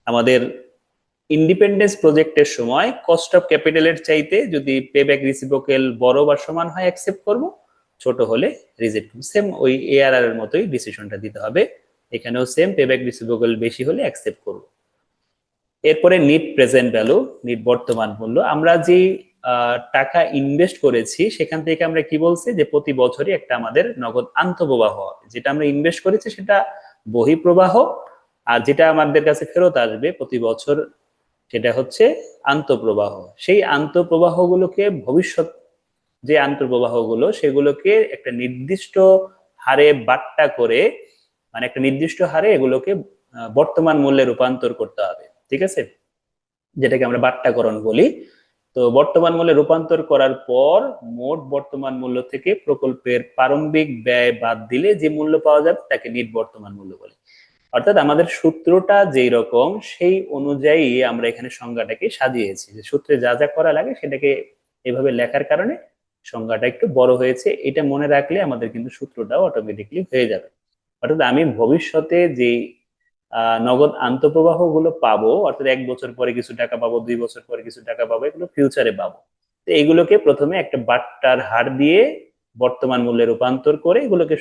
আমাদের ইন্ডিপেন্ডেন্স প্রজেক্টের সময় কস্ট অফ ক্যাপিটালের চাইতে যদি পেব্যাক রিসিপ্রোকাল বড় বা সমান হয় অ্যাকসেপ্ট করব, ছোট হলে রিজেক্ট করব। সেম ওই এআরআর এর মতোই ডিসিশনটা দিতে হবে, এখানেও সেম পেব্যাক রিসিপ্রোকাল বেশি হলে অ্যাকসেপ্ট করব। এরপরে নিট প্রেজেন্ট ভ্যালু, নিট বর্তমান মূল্য। আমরা যে টাকা ইনভেস্ট করেছি সেখান থেকে আমরা কি বলছি, যে প্রতি বছরই একটা আমাদের নগদ আন্তঃপ্রবাহ, যেটা আমরা ইনভেস্ট করেছি সেটা বহিঃপ্রবাহ, আর যেটা আমাদের কাছে ফেরত আসবে প্রতি বছর সেটা হচ্ছে আন্তঃপ্রবাহ। সেই আন্তঃপ্রবাহগুলোকে ভবিষ্যৎ যে আন্তঃপ্রবাহগুলো সেগুলোকে একটা নির্দিষ্ট হারে বাট্টা করে, মানে একটা নির্দিষ্ট হারে এগুলোকে বর্তমান মূল্যে রূপান্তর করতে হবে। ঠিক আছে, যেটাকে আমরা বাট্টাকরণ বলি। তো বর্তমান মূল্যে রূপান্তর করার পর মোট বর্তমান মূল্য থেকে প্রকল্পের প্রারম্ভিক ব্যয় বাদ দিলে যে মূল্য পাওয়া যাবে তাকে নিট বর্তমান মূল্য বলে। অর্থাৎ আমাদের সূত্রটা যেই রকম সেই অনুযায়ী আমরা এখানে সংজ্ঞাটাকে সাজিয়েছি, যে সূত্রে যা যা করা লাগে সেটাকে এভাবে লেখার কারণে সংজ্ঞাটা একটু বড় হয়েছে। এটা মনে রাখলে আমাদের কিন্তু সূত্রটাও অটোমেটিকলি হয়ে যাবে। অর্থাৎ আমি ভবিষ্যতে যে নগদ আন্তঃপ্রবাহ গুলো পাবো, অর্থাৎ 1 বছর পরে কিছু টাকা পাবো, 2 বছর পরে কিছু টাকা পাবো, এগুলো ফিউচারে পাবো। তো এগুলোকে প্রথমে একটা বাট্টার হার দিয়ে বর্তমান মূল্যে রূপান্তর করে এগুলোকে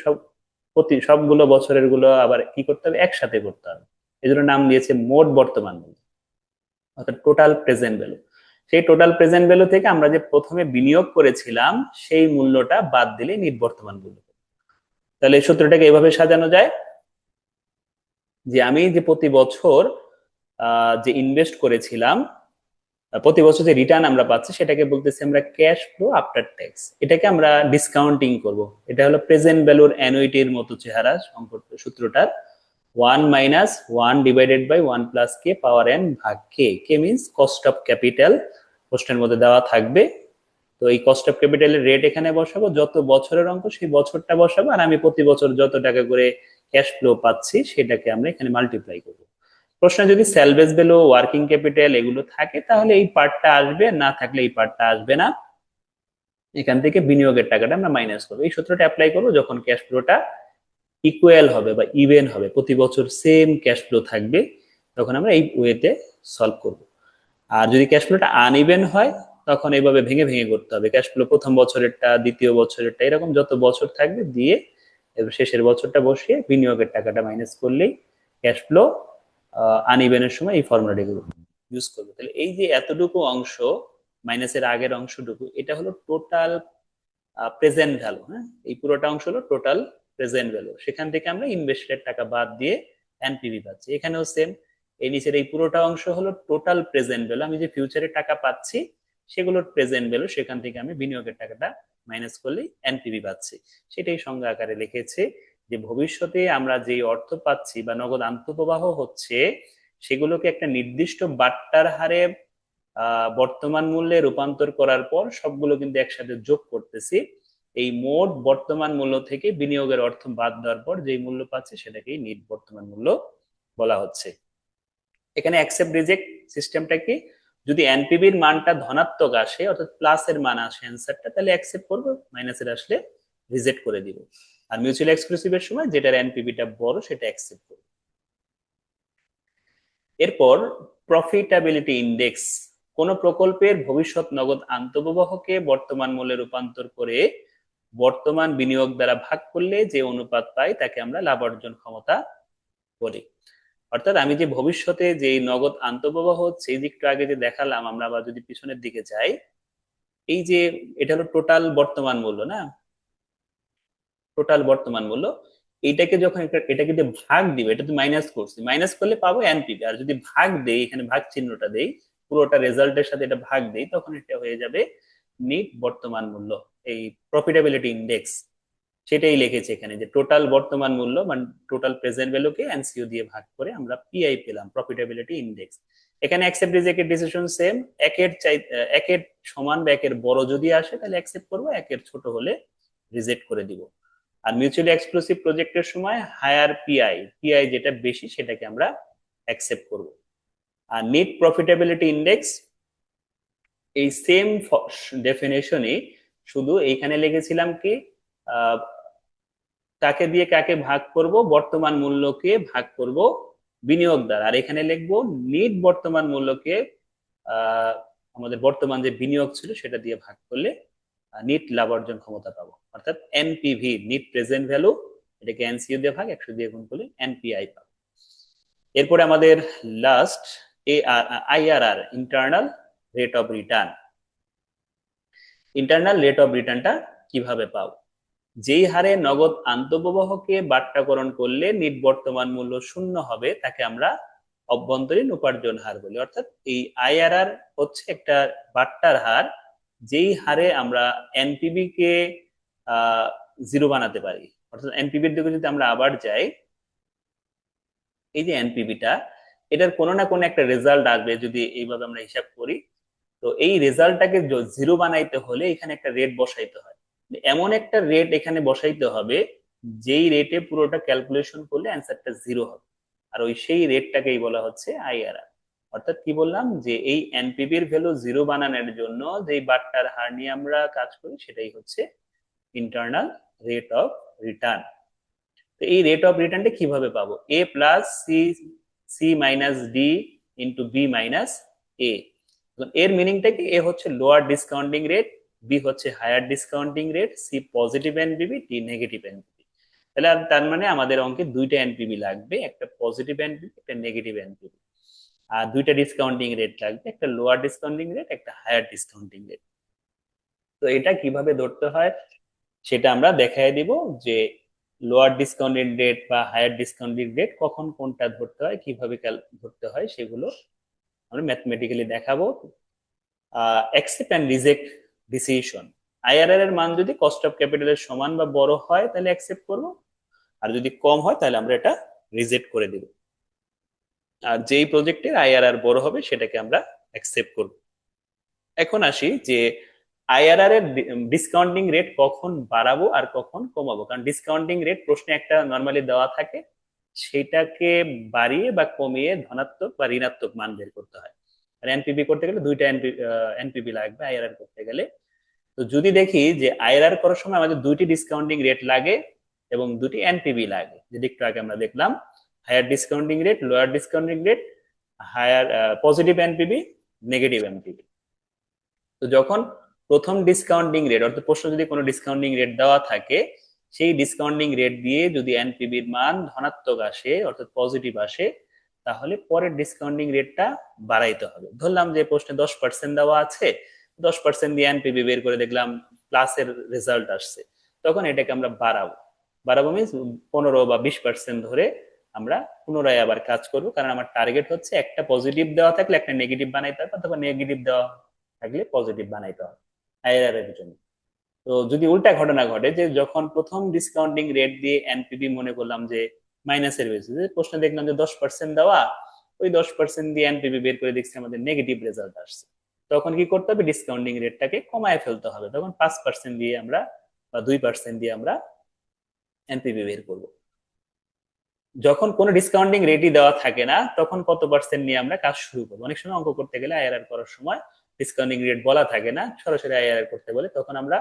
সবগুলো বছরের গুলো আবার কি করতে হবে, একসাথে করতে হবে। এই জন্য নাম দিয়েছে মোট বর্তমান মূল্য, অর্থাৎ টোটাল প্রেজেন্ট ভ্যালু। সেই টোটাল প্রেজেন্ট ভ্যালু থেকে আমরা যে প্রথমে বিনিয়োগ করেছিলাম সেই মূল্যটা বাদ দিলে নিট বর্তমান মূল্য। তাহলে এই সূত্রটাকে এভাবে সাজানো যায় যে আমি যে প্রতি বছর যে ইনভেস্ট করেছিলাম, প্রতি বছর যে রিটার্ন আমরা পাচ্ছি সেটাকে বলতেছি আমরা ক্যাশ ফ্লো আফটার ট্যাক্স। এটাকে আমরা ডিসকাউন্টিং করব। এটা হলো প্রেজেন্ট ভ্যালুর অ্যানুইটির মতো চেহারা সূত্রটার। 1 minus 1 divided by 1 plus k power n ভাগ k. K means cost of capital, প্রশ্নের মধ্যে দেওয়া থাকবে। তো এই কস্ট অফ ক্যাপিটালের রেট এখানে বসাবো, যত বছরের অঙ্ক সেই বছরটা বসাবো, আর আমি প্রতি বছর যত টাকা করে ক্যাশ ফ্লো পাচ্ছি সেটাকে আমরা এখানে মাল্টিপ্লাই করব। প্রশ্নে যদি স্যালভেজ ভ্যালু, ওয়ার্কিং ক্যাপিটাল এগুলো থাকে তাহলে এই পার্টটা আসবে, না থাকলে এই পার্টটা আসবে না। এখান থেকে বিনিয়োগের টাকাটা আমরা মাইনাস করবো। এই সূত্রটা অ্যাপ্লাই করবো যখন ক্যাশ ফ্লোটা ইকুয়াল হবে বা ইভেন হবে, প্রতি বছর সেম ক্যাশ ফ্লো থাকবে, তখন আমরা এই ওয়েতে সলভ করব। আর যদি ক্যাশ ফ্লোটা আনইভেন হয় তখন এইভাবে ভেঙে ভেঙে করতে হবে। ক্যাশ ফ্লো প্রথম বছরেরটা, দ্বিতীয় বছরেরটা, এরকম যত বছর থাকবে দিয়ে এবার শেষের বছরটা বসিয়ে বিনিয়োগের টাকাটা মাইনাস করলেই ক্যাশ ফ্লো আনইভেনের সময় এই ফর্মুলাটা ইউজ করবে। তাহলে এই যে এতটুকু অংশ মাইনাসের আগের অংশটুকু, এটা হলো টোটাল প্রেজেন্ট ভ্যালু। হ্যাঁ, এই পুরোটা অংশ হলো টোটাল প্রেজেন্ট ভ্যালু। সেখান থেকে আমরা ইনভেস্টেড টাকা বাদ দিয়ে এনপিভি পাচ্ছি। এখানেও সেম, এই নিচের এই পুরোটা অংশ হলো টোটাল প্রেজেন্ট ভ্যালু। আমি যে ফিউচারে টাকা পাচ্ছি সেগুলোর প্রেজেন্ট ভ্যালু, সেখান থেকে আমি বিনিয়োগের টাকাটা মাইনাস করলেই এনপিভি পাচ্ছি। সেটাই সংজ্ঞা আকারে লিখেছে যে ভবিষ্যতে আমরা যে অর্থ পাচ্ছি বা নগদ আন্তঃপ্রবাহ হচ্ছে সেগুলোকে একটা নির্দিষ্ট বাট্টার হারে বর্তমান মূল্যে রূপান্তর করার পর সবগুলো কিন্তু একসাথে যোগ করতেছি। এই মোট বর্তমান মূল্য থেকে বিনিয়োগের অর্থ বাদ দেওয়ার পর যে মূল্য পাচ্ছে সেটাকেই নিট বর্তমান মূল্য বলা হচ্ছে। এখানে অ্যাকসেপ্ট রিজেক্ট সিস্টেমটা কি, যদি এনপিবির মানটা ধনাত্মক আসে অর্থাৎ প্লাসের মান আসে অ্যান্সারটা, তাহলে অ্যাকসেপ্ট করবো, মাইনাসের আসলে রিজেক্ট করে দিব। আর মিউচুয়াল এক্সক্লুসিভের সময় যেটার এনপিবিটা বড় সেটা অ্যাকসেপ্ট করবো। এরপর প্রফিটাবিলিটি ইন্ডেক্স, কোন প্রকল্পের ভবিষ্যৎ নগদ আন্তঃপ্রবাহকে বর্তমান মূল্যে রূপান্তর করে বর্তমান বিনিয়োগ দ্বারা ভাগ করলে যে অনুপাত পাই তাকে আমরা লাভ অর্জন ক্ষমতা বলি। অর্থাৎ আমি যে ভবিষ্যতে যে নগদ আন্তঃপ্রবাহ হচ্ছে, এই দিকটা আগে যে দেখালাম, আমরা আবার যদি পিছনের দিকে যাই, এই যে এটা হলো টোটাল বর্তমান মূল্য না, টোটাল বর্তমান মূল্য। এইটাকে যখন এটাকে দিয়ে ভাগ দিবে, এটা তো মাইনাস করছি, মাইনাস করলে পাবো এনপিভি। আর যদি ভাগ দেই, এখানে ভাগ চিহ্নটা দেই, পুরোটা রেজাল্টের সাথে এটা ভাগ দেই, তখন এটা হয়ে যাবে নিট বর্তমান মূল্য। এই প্রফিটেবিলিটি ইন্ডেক্স সেটাই লিখেছে এখানে, যে টোটাল বর্তমান মূল্য মানে টোটাল প্রেজেন্ট ভ্যালুকে এনসিও দিয়ে ভাগ করে আমরা পিআই পেলাম, প্রফিটেবিলিটি ইন্ডেক্স। এখানে অ্যাকসেপ্ট রিজেক্টের ডিসিশন সেম, একের সমান বা একের বড় যদি আসে তাহলে অ্যাকসেপ্ট করবো, একের ছোট হলে রিজেক্ট করে দিব। আর মিউচুয়ালি এক্সক্লুসিভ প্রজেক্টের সময় হায়ার পিআই, পিআই যেটা বেশি সেটাকে আমরা অ্যাকসেপ্ট করব। আর নেট প্রফিটেবিলিটি ইন্ডেক্স এই সেম ডেফিনেশনই, শুধু এইখানে লিখেছিলাম কি কাকে দিয়ে কাকে ভাগ করব, বর্তমান মূল্যকে ভাগ করব বিনিয়োগ দ্বারা। আর এখানে লিখবো নিট বর্তমান মূল্যকে আমাদের বর্তমান যে বিনিয়োগ ছিল সেটা দিয়ে ভাগ করলে নিট লাভ অর্জন ক্ষমতা পাবো। অর্থাৎ এনপিভি, নিট প্রেজেন্ট ভ্যালু, এটাকে এনসিও দিয়ে ভাগ 100 দিয়ে গুণ করলে এনপিআই পাবো। এরপরে আমাদের last IRR, internal rate of return. Internal rate of রিটার্নটা কিভাবে পাবো, যেই হারে নগদ আন্তঃপ্রবাহকে বাট্টাকরণ করলে নিট বর্তমান মূল্য শূন্য হবে তাকে আমরা অভ্যন্তরীণ উপার্জন হার বলি। অর্থাৎ এই আইআরআর হচ্ছে একটা বাট্টার হার, যেই হারে আমরা এনপিবি কে জিরো বানাতে পারি। অর্থাৎ এনপিবির দিকে যদি আমরা আবার যাই, এই যে এনপিবিটা, এটার কোনো না কোনো একটা রেজাল্ট আসবে যদি এইভাবে আমরা হিসাব করি। তো এই রেজাল্টটাকে জিরো বানাইতে হলে এখানে একটা রেট বসাইতে হয়, এমন একটা রেট এখানে বসাইতে হবে যেই রেটে পুরোটা ক্যালকুলেশন করলে অ্যান্সারটা জিরো হবে। আর ওই সেই রেটটাকেই বলা হচ্ছে আইআরআর। অর্থাৎ কি বললাম, যে এই এনপিবির ভ্যালু জিরো বানানোর জন্য যেই বাট্টার হার নিয়ে আমরা কাজ করি সেটাই হচ্ছে ইন্টারনাল রেট অফ রিটার্ন। তো এই রেট অফ রিটার্নটা কিভাবে পাবো, A plus C, C minus D into B minus A. এর মিনিংটা কি, এ হচ্ছে লোয়ার ডিসকাউন্টিং রেট, বি হচ্ছে higher discounting rate, C positive NPV, D negative NPV. তাহলে তার মানে আমাদের অঙ্কে দুইটা এনপিবি লাগবে, একটা পজিটিভ এনপিবি, একটা নেগেটিভ এনপিবি। আর দুইটা ডিসকাউন্টিং রেট লাগবে, একটা লোয়ার ডিসকাউন্টিং রেট, একটা হায়ার ডিসকাউন্টিং রেট। তো এটা কিভাবে ধরতে হয় সেটা আমরা দেখাই দিব, যে লোয়ার ডিসকাউন্টেড রেট বা হায়ার ডিসকাউন্টেড রেট কখন কোনটা ধরতে হয়, কিভাবে ধরতে হয়, সেগুলো আমরা ম্যাথমেটিক্যালি দেখাবো। Accept and reject decision, IRR এর মান যদি কস্ট অফ ক্যাপিটালের সমান বা বড় হয় তাহলে অ্যাকসেপ্ট করব, আর যদি কম হয় তাহলে আমরা এটা রিজেক্ট করে দিব। আর যেই প্রজেক্টের আইআরআর বড় হবে সেটাকে আমরা অ্যাকসেপ্ট করব। এখন আসি যে আইআরআর এর ডিসকাউন্টিং রেট কখন বাড়াবো আর কখন কমাবো, কারণ ডিসকাউন্টিং রেট প্রশ্নে একটা নর্মালি দেওয়া থাকে, সেটাকে বাড়িয়ে বা কমিয়ে ধনাত্মক বা ঋণাত্মক মান বের করতে হয়। আর এনপিবি করতে গেলে দুইটা এনপিবি লাগবে আইআরআর করতে গেলে। তো যদি দেখি যে আইআরআর করার সময় আমাদের দুইটি ডিসকাউন্টিং রেট লাগে এবং দুটি এনপিবি লাগে, যেটা একটু আগে আমরা দেখলাম, higher discounting rate, lower discounting rate, higher positive NPV, negative NPV. তো যখন প্রথম ডিসকাউন্টিং রেট, অর্থাৎ প্রশ্ন যদি কোনো ডিসকাউন্টিং রেট দেওয়া থাকে, সেই ডিসকাউন্টিং রেট দিয়ে যদি এনপিবির মান ধনাত্মক আসে অর্থাৎ পজিটিভ আসে, তাহলে পরের ডিসকাউন্টিং রেটটা বাড়াইতে হবে। ধরলাম যে প্রশ্নে 10% দেওয়া আছে, 10% দিয়ে এনপিবি বের করে দেখলাম প্লাসের রেজাল্ট আসছে, তখন এটাকে আমরা বাড়াবো। বাড়াবো মিনস 15 বা 20% ধরে আমরা পুনরায় আবার কাজ করব, কারণ আমার টার্গেট হচ্ছে একটা পজিটিভ দেওয়া থাকলে একটা নেগেটিভ বানাইতে হবে, অথবা নেগেটিভ দেওয়া থাকলে পজিটিভ বানাইতে হবে আইআরআর এর জন্য। তো যদি উল্টা ঘটনা ঘটে যে যখন প্রথম ডিসকাউন্টিং রেট দিয়ে এনপিবি মনে করলাম যে মাইনাসের বেসিসে, প্রশ্নে দেখলাম যে 10% দেওয়া, ওই 10% দিয়ে এনপিবি বের করে দেখছি আমাদের নেগেটিভ রেজাল্ট আসছে, তখন কি করতে হবে, ডিসকাউন্টিং রেটটাকে কমায় ফেলতে হবে। তখন 5% দিয়ে আমরা বা 2% দিয়ে আমরা এনপিবি বের করব। যখন কোনো ডিসকাউন্টিং রেটই দেওয়া থাকে না, তখন কত পার্সেন্ট নিয়ে আমরা কাজ শুরু করবো। অনেক সময় অঙ্ক করতে গেলে আইআরআর করার সময় ডিসকাউন্টিং রেট বলা থাকে না, সরাসরি আইআরআর করতে বলে, তখন আমরা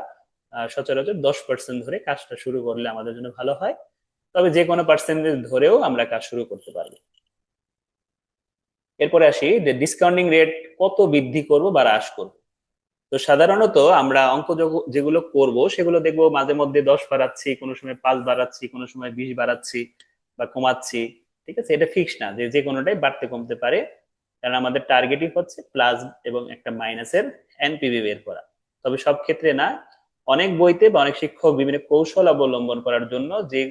সচরাচর 10% ধরে কাজটা শুরু করলে আমাদের জন্য ভালো হয়। তবে যে কোনো পার্সেন্টেজ ধরেও আমরা কাজ শুরু করতে পারবো। এরপরে আসি যে ডিসকাউন্টিং রেট কত বৃদ্ধি করব বা হ্রাস করব। তো সাধারণত আমরা অঙ্ক যেগুলো করব সেগুলো দেখবো মাঝে মধ্যে 10 বাড়াচ্ছি, কোনো সময় 5 বাড়াচ্ছি, কোনো সময় 20 বাড়াচ্ছি বা কমাচ্ছি। ঠিক আছে, এটা ফিক্স না যে যে কোনোটাই বাড়তে কমতে পারে, কারণ আমাদের টার্গেটই হচ্ছে প্লাস এবং একটা মাইনাসের এনপিভি বের করা। তবে সব ক্ষেত্রে না, অনেক বইতে বা অনেক শিক্ষক বিভিন্ন কৌশল অবলম্বন করার জন্য যে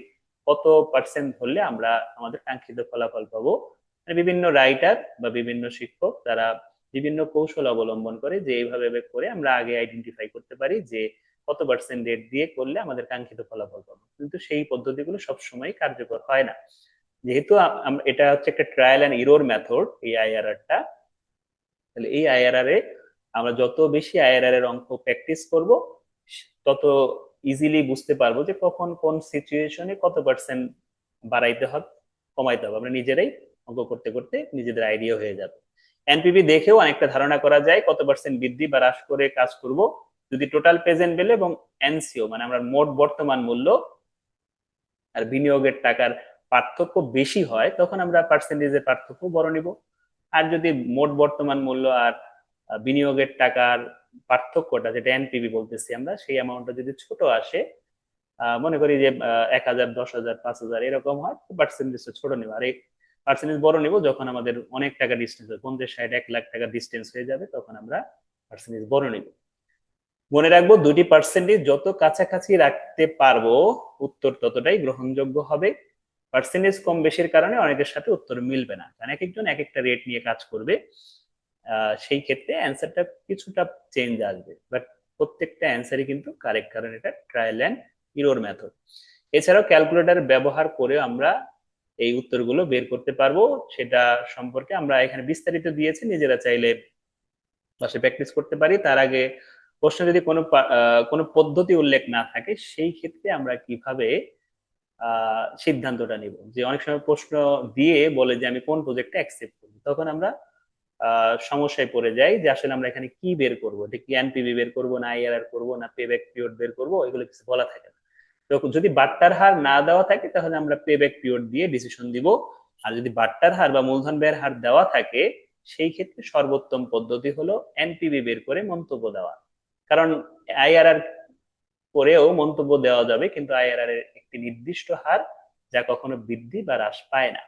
কত পার্সেন্ট ধরলে আমরা আমাদের কাঙ্ক্ষিত ফলাফল পাবো, মানে বিভিন্ন রাইটার বা বিভিন্ন শিক্ষক তারা বিভিন্ন কৌশল অবলম্বন করে যে এইভাবে করে আমরা আগে আইডেন্টিফাই করতে পারি যে কত পার্সেন্ট রেট দিয়ে করলে আমাদের কাঙ্ক্ষিত ফলাফল পাবো, কিন্তু সেই পদ্ধতিগুলো সবসময় কার্যকর হয় না। যেহেতু এটা হচ্ছে একটা ট্রায়াল এন্ড ইরোর মেথড এই আইআরআরটা, তাহলে এই আইআরআর এ আমরা যত বেশি আইআরআর এর অঙ্ক প্র্যাকটিস করব, তত ইজিলি বুঝতে পারবো যে কখন কোন সিচুয়েশনে কত পার্সেন্ট বাড়াইতে হবে কমাইতে হবে, আমরা নিজেরাই অঙ্ক করতে করতে নিজেদের আইডিয়া হয়ে যাবে। এনপিভি দেখেও অনেকটা ধারণা করা যায় কত পার্সেন্ট বৃদ্ধি বা হ্রাস করে কাজ করব। যদি টোটাল প্রেজেন্ট ভ্যালু এবং এনসিও মানে আমরা মোট বর্তমান মূল্য আর বিনিয়োগের টাকার পার্থক্য বেশি হয়, তখন আমরা পার্সেন্টেজের পার্থক্য বড় নিব। আর যদি মোট বর্তমান মূল্য আর বিনিয়োগের টাকার পার্থক্যটা, যেটা এনপিভি বলতেছি আমরা, সেই অ্যামাউন্টটা যদি ছোট আসে, মনে করি যে 1,000, 10,000, 5,000 এরকম হয়, পার্সেন্টেজটা ছোট নেব। আর এই পার্সেন্টেজ বড় নেব যখন আমাদের অনেক টাকা ডিস্টেন্স হয়, 50, 60, 1 লাখ টাকা ডিস্টেন্স হয়ে যাবে, তখন আমরা পার্সেন্টেজ বড় নেব। মনে রাখবো দুটি পার্সেন্টেজ যত কাছাকাছি রাখতে পারবো উত্তর ততটাই গ্রহণযোগ্য হবে। পার্সেন্টেজ কম বেশির কারণে অনেকের সাথে উত্তর মিলবে না, কারণ এক একজন এক একটা রেট নিয়ে কাজ করবে, সেই ক্ষেত্রে অ্যান্সারটা কিছুটা চেঞ্জ আসবে, বাট প্রত্যেকটা অ্যান্সারই কিন্তু কারেক্ট, কারণ এটা ট্রায়াল অ্যান্ড ইরোর মেথড। এছাড়াও ক্যালকুলেটর ব্যবহার করে আমরা এই উত্তরগুলো বের করতে পারবো, সেটা সম্পর্কে আমরা এখানে বিস্তারিত দিয়েছি, নিজেরা চাইলে বাসায় প্র্যাকটিস করতে পারি। তার আগে প্রশ্নে যদি কোনো পদ্ধতি উল্লেখ না থাকে, সেই ক্ষেত্রে আমরা কিভাবে সিদ্ধান্তটা নিব। যে অনেক সময় প্রশ্ন দিয়ে বলে যে আমি কোন প্রজেক্টটা অ্যাকসেপ্ট করবো, তখন আমরা সমস্যায় পড়ে যাই যে আসলে আমরা এখানে কি বের করবো, এটা কি এনপিভি বের করবো না আইআরআর করবো না পেব্যাক পিরিয়ড বের করবো, এগুলো কিছু বলা থাকে না। তো যদি বাট্টার হার না দেওয়া থাকে তাহলে আমরা পেব্যাক পিরিয়ড দিয়ে ডিসিশন দিব, আর যদি বাট্টার হার বা মূলধন ব্যয়ের হার দেওয়া থাকে, সেই ক্ষেত্রে সর্বোত্তম পদ্ধতি হলো এনপিভি বের করে মন্তব্য দেওয়া। কারণ আইআরআর করেও মন্তব্য দেওয়া যাবে, কিন্তু আইআরআর এর একটি নির্দিষ্ট হার যা কখনো বৃদ্ধি বা হ্রাস পায় না।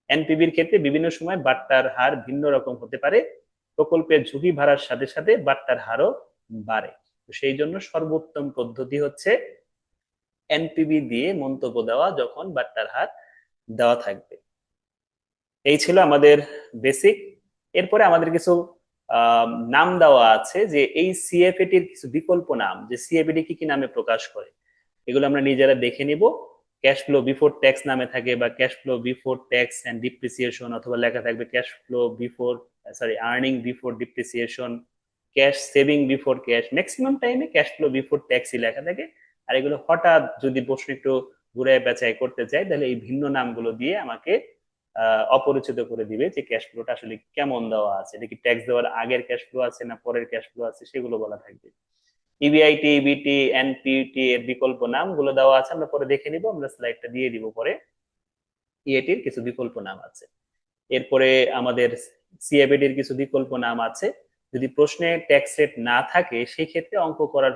এনপিভির ক্ষেত্রে বিভিন্ন সময় বাট্টার হার ভিন্ন রকম হতে পারে, প্রকল্পের ঝুঁকি বাড়ার সাথে সাথে বাট্টার হারও বাড়ে। তো সেই জন্য সর্বোত্তম পদ্ধতি হচ্ছে এনপিভি দিয়ে মন্তব্য দেওয়া যখন বাট্টার হার দেওয়া থাকবে। এই ছিল আমাদের বেসিক। এরপরে আমাদের কিছু নাম দেওয়া আছে যে এই সিএফএটির কিছু বিকল্প নাম, যে সিএফএটি কি কি নামে প্রকাশ করে, এগুলো আমরা নিজেরা দেখে নিব। ক্যাশ ফ্লো বিফোর ট্যাক্স নামে থাকে বা cash flow before tax and depreciation, অথবা লেখা থাকবে cash flow before earning before depreciation, cash saving before cash. Maximum টাইমে ক্যাশ ফ্লো বিফোর ট্যাক্সই লেখা থাকে। আর এগুলো হঠাৎ যদি প্রশ্ন একটু ঘুরায় পেঁচায় করতে চাই, তাহলে এই ভিন্ন নামগুলো দিয়ে আমাকে অপরিচিত করে দিবে যে ক্যাশ ফ্লোটা আসলে কেমন দেওয়া আছে, এটা কি ট্যাক্স দেওয়ার আগের ক্যাশ ফ্লো আছে না পরের ক্যাশ ফ্লো আছে, সেগুলো বলা থাকবে। ইবিআইটি, ইবিটি, এনপিটি এর বিকল্প নামগুলো দেওয়া আছে, আমরা পরে দেখে নিব, আমরা স্লাইডটা দিয়ে দিব পরে। ইএটির কিছু বিকল্প নাম আছে। এরপরে আমাদের সিএবিডির কিছু বিকল্প নাম আছে। যদি প্রশ্নে ট্যাক্স রেট না থাকে সেই ক্ষেত্রে অঙ্ক করার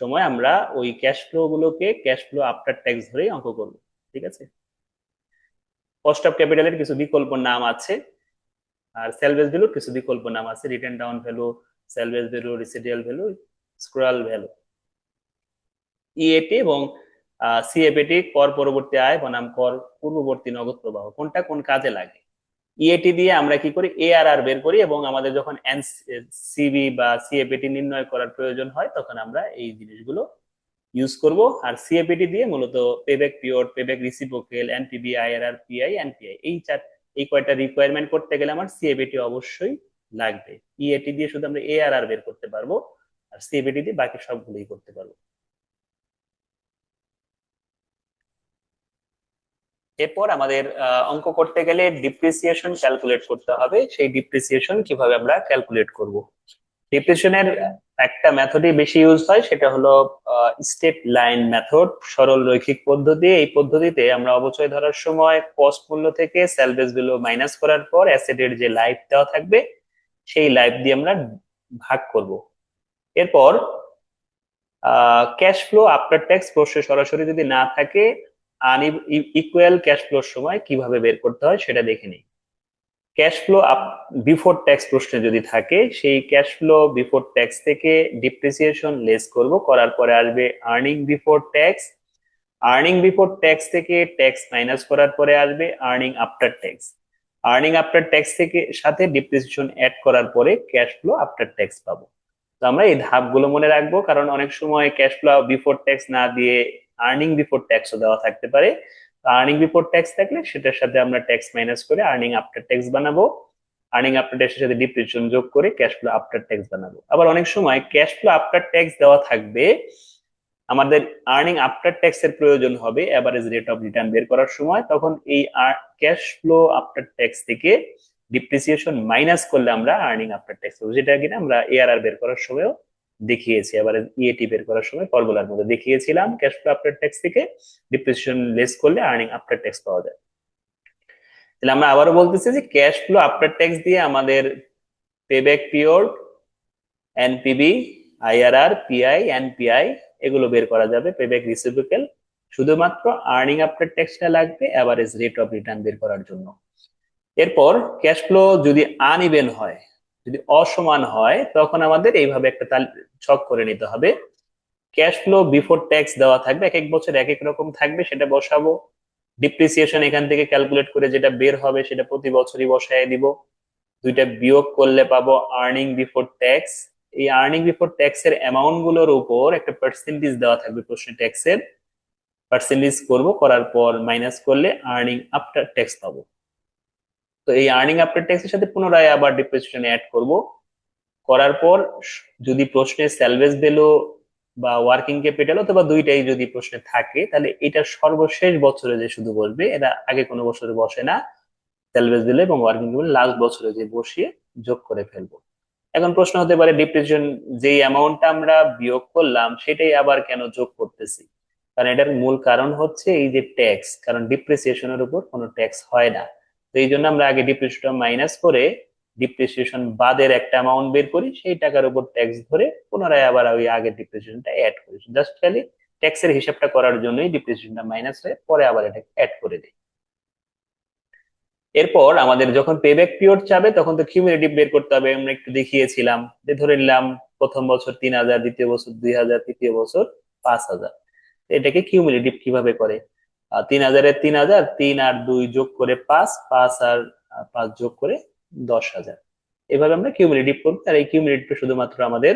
সময় আমরা ওই ক্যাশ ফ্লো গুলোকে ক্যাশ ফ্লো আফটার ট্যাক্স ধরেই অঙ্ক করব। ঠিক আছে। কস্ট অফ ক্যাপিটালের কিছু বিকল্প নাম আছে, আর সেলভেজ ভ্যালুর কিছু বিকল্প নাম আছে, written down value, salvage value, residual value, scrap value. EAT এবং সিএপিটি কর পরবর্তী আয় বনাম কর পূর্ববর্তী নগদ প্রবাহ, কোনটা কোন কাজে লাগে। ইএটি দিয়ে আমরা কি করি, এআরআর বের করি, এবং আমাদের যখন এনসিবি বা সিএপিটি নির্ণয় করার প্রয়োজন হয় তখন আমরা এই জিনিসগুলো ইউজ করব। আর সিএপিটি দিয়ে মূলত payback period, payback reciprocal, NPV, IRR, PI, NPI, এই কয়টা রিকোয়ারমেন্ট করতে গেলে আমার সিএপিটি অবশ্যই লাগবে। ইএটি দিয়ে শুধু আমরা এআরআর বের করতে পারবো, আর সিএপিটি দিয়ে বাকি সবগুলোই করতে পারবো। এরপর আমাদের অঙ্ক করতে গেলে ডিপ্রিসিয়েশন ক্যালকুলেট করতে হবে। সেই ডিপ্রিসিয়েশন কিভাবে আমরা ক্যালকুলেট করব? ডিপ্রিসিয়েশনের একটা মেথডই বেশি ইউজ হয়, সেটা হলো স্টেপ লাইন মেথড, সরল রৈখিক পদ্ধতি। এই পদ্ধতিতে আমরা অবচয় ধরার সময় কস্ট মূল্য থেকে স্যালভেজ ভ্যালু মাইনাস করার পর অ্যাসেটের যে লাইফ দেওয়া থাকবে সেই লাইফ দিয়ে আমরা ভাগ করব। এরপর ক্যাশ ফ্লো আফটার ট্যাক্স প্রশ্নে সরাসরি যদি না থাকে, ইকুয়াল ক্যাশ ফ্লোর সময় কিভাবে বের করতে হয় সেটা দেখে নিই। ক্যাশ ফ্লো বিফোর ট্যাক্স প্রশ্নে যদি থাকে, সেই ক্যাশ ফ্লো বিফোর ট্যাক্স থেকে ডিপ্রিসিয়েশন লেস করব, করার পরে আসবে earning before tax. Earning before tax থেকে ট্যাক্স মাইনাস করার পরে আসবে earning after tax. Earning after tax থেকে সাথে ডিপ্রিসিয়েশন অ্যাড করার পরে ক্যাশ ফ্লো আফটার ট্যাক্স পাবো। তো আমরা এই ধাপগুলো মনে রাখবো, কারণ অনেক সময় ক্যাশ ফ্লো বিফোর ট্যাক্স না দিয়ে আর্নিং বিফোর ট্যাক্সও দেওয়া থাকতে পারে। আর্নিং বিফোর ট্যাক্স থাকলে সেটার সাথে আমরা ট্যাক্স মাইনাস করে আর্নিং আফটার ট্যাক্স বানাবো। আর্নিং আফটার ট্যাক্সের সাথে ডিপ্রিসিয়েশন যোগ করে ক্যাশ ফ্লো আফটার ট্যাক্স বানাবো। আবার অনেক সময় ক্যাশ ফ্লো আফটার ট্যাক্স দেওয়া থাকবে, আমাদের আর্নিং আফটার ট্যাক্স এর প্রয়োজন হবে এভারেজ রেট অফ রিটার্ন বের করার সময়, তখন এই ক্যাশ ফ্লো আফটার ট্যাক্স থেকে ডিপ্রিসিয়েশন মাইনাস করলে আমরা আর্নিং আফটার ট্যাক্স পাবো, যেটা কিনা আমরা এআরআর বের করার সময়ও দেখিয়েছি, এবারে ইএটি বের করার সময় ফর্মুলার মধ্যে দেখিয়েছিলাম ক্যাশ ফ্লো আফটার ট্যাক্স থেকে ডিপ্রিসিয়েশন লেস করলে আর্নিং আফটার ট্যাক্স পাওয়া যায়। তাহলে আমরা আবারও বলতেছি যে ক্যাশ ফ্লো আফটার ট্যাক্স দিয়ে আমাদের payback period, এনপিবি, IRR, PI, NPI এগুলো বের করা যাবে, পেব্যাক রিসিপ্রোকেল। শুধুমাত্র আর্নিং আফটার ট্যাক্সটা লাগবে এভারেজ রেট অফ রিটার্ন বের করার জন্য। এরপর ক্যাশ ফ্লো যদি আনইভেন হয়, যদি অসমান হয়, তখন আমাদের এইভাবে একটা ছক করে নিতে হবে। ক্যাশ ফ্লো বিফোর ট্যাক্স দেওয়া থাকবে, এক এক বছর এক এক রকম থাকবে, সেটা বসাবো। ডিপ্রিসিয়েশন এখান থেকে ক্যালকুলেট করে যেটা বের হবে সেটা প্রতি বছরই বসায় দিব। দুইটা বিয়োগ করলে পাবো আর্নিং বিফোর ট্যাক্স। এই আর্নিং বিফোর ট্যাক্স এর অ্যামাউন্ট গুলোর উপর একটা পার্সেন্টেজ দেওয়া থাকবে প্রশ্নে, ট্যাক্সের পার্সেন্টেজ করব, করার পর মাইনাস করলে আর্নিং আফটার ট্যাক্স পাবো। তো এই আর্নিং আফটার ট্যাক্স এর সাথে পুনরায় আবার ডিপ্রিসিয়েশন অ্যাড করব, করার পর যদি প্রশ্নে স্যালভেজ ভ্যালু বা ওয়ার্কিং ক্যাপিটাল অথবা দুইটাই যদি প্রশ্নে থাকে, তাহলে এটা সর্বশেষ বছরে যে শুধু বসবে, এটা আগে কোনো বছরে বসে না। স্যালভেজ ভ্যালু এবং ওয়ার্কিং ক্যাপিটাল লাস্ট বছরে যে বসিয়ে যোগ করে ফেলবো। এখন প্রশ্ন হতে পারে, ডিপ্রিসিয়েশন যেই অ্যামাউন্টটা আমরা বিয়োগ করলাম সেটাই আবার কেন যোগ করতেছি? কারণ এটার মূল কারণ হচ্ছে এই যে ট্যাক্স, কারণ ডিপ্রিসিয়েশনের উপর কোনো ট্যাক্স হয় না। তো এই জন্য আমরা আগে ডিপ্রিসিয়েশন মাইনাস করে ডিপ্রিসিয়েশন বাদের একটা অ্যামাউন্ট বের করি, সেই টাকার উপর ট্যাক্স ধরে পুনরায় আবার ওই আগের ডিপ্রিসিয়েশনটা অ্যাড করি। জাস্ট খালি ট্যাক্সের হিসাবটা করার জন্যই ডিপ্রিসিয়েশনটা মাইনাস হয়ে পরে আবার এটা অ্যাড করে দিই। এরপর আমাদের যখন পেব্যাক পিরিয়ড চাবে তখন তো কিউমুলেটিভ বের করতে হবে। আমরা একটু দেখিয়েছিলাম যে ধরে নিলাম প্রথম বছর 3,000, দ্বিতীয় বছর 2,000, তৃতীয় বছর 5,000। এটাকে কিউমুলেটিভ কিভাবে করে? 3,000-এর 3,000, 3 আর 2 যোগ করে 5, 5 আর 5 যোগ করে 10,000। এভাবে আমরা কিউমুলেটিভ করবো। আর এই কিউমুলেটিভটা শুধুমাত্র আমাদের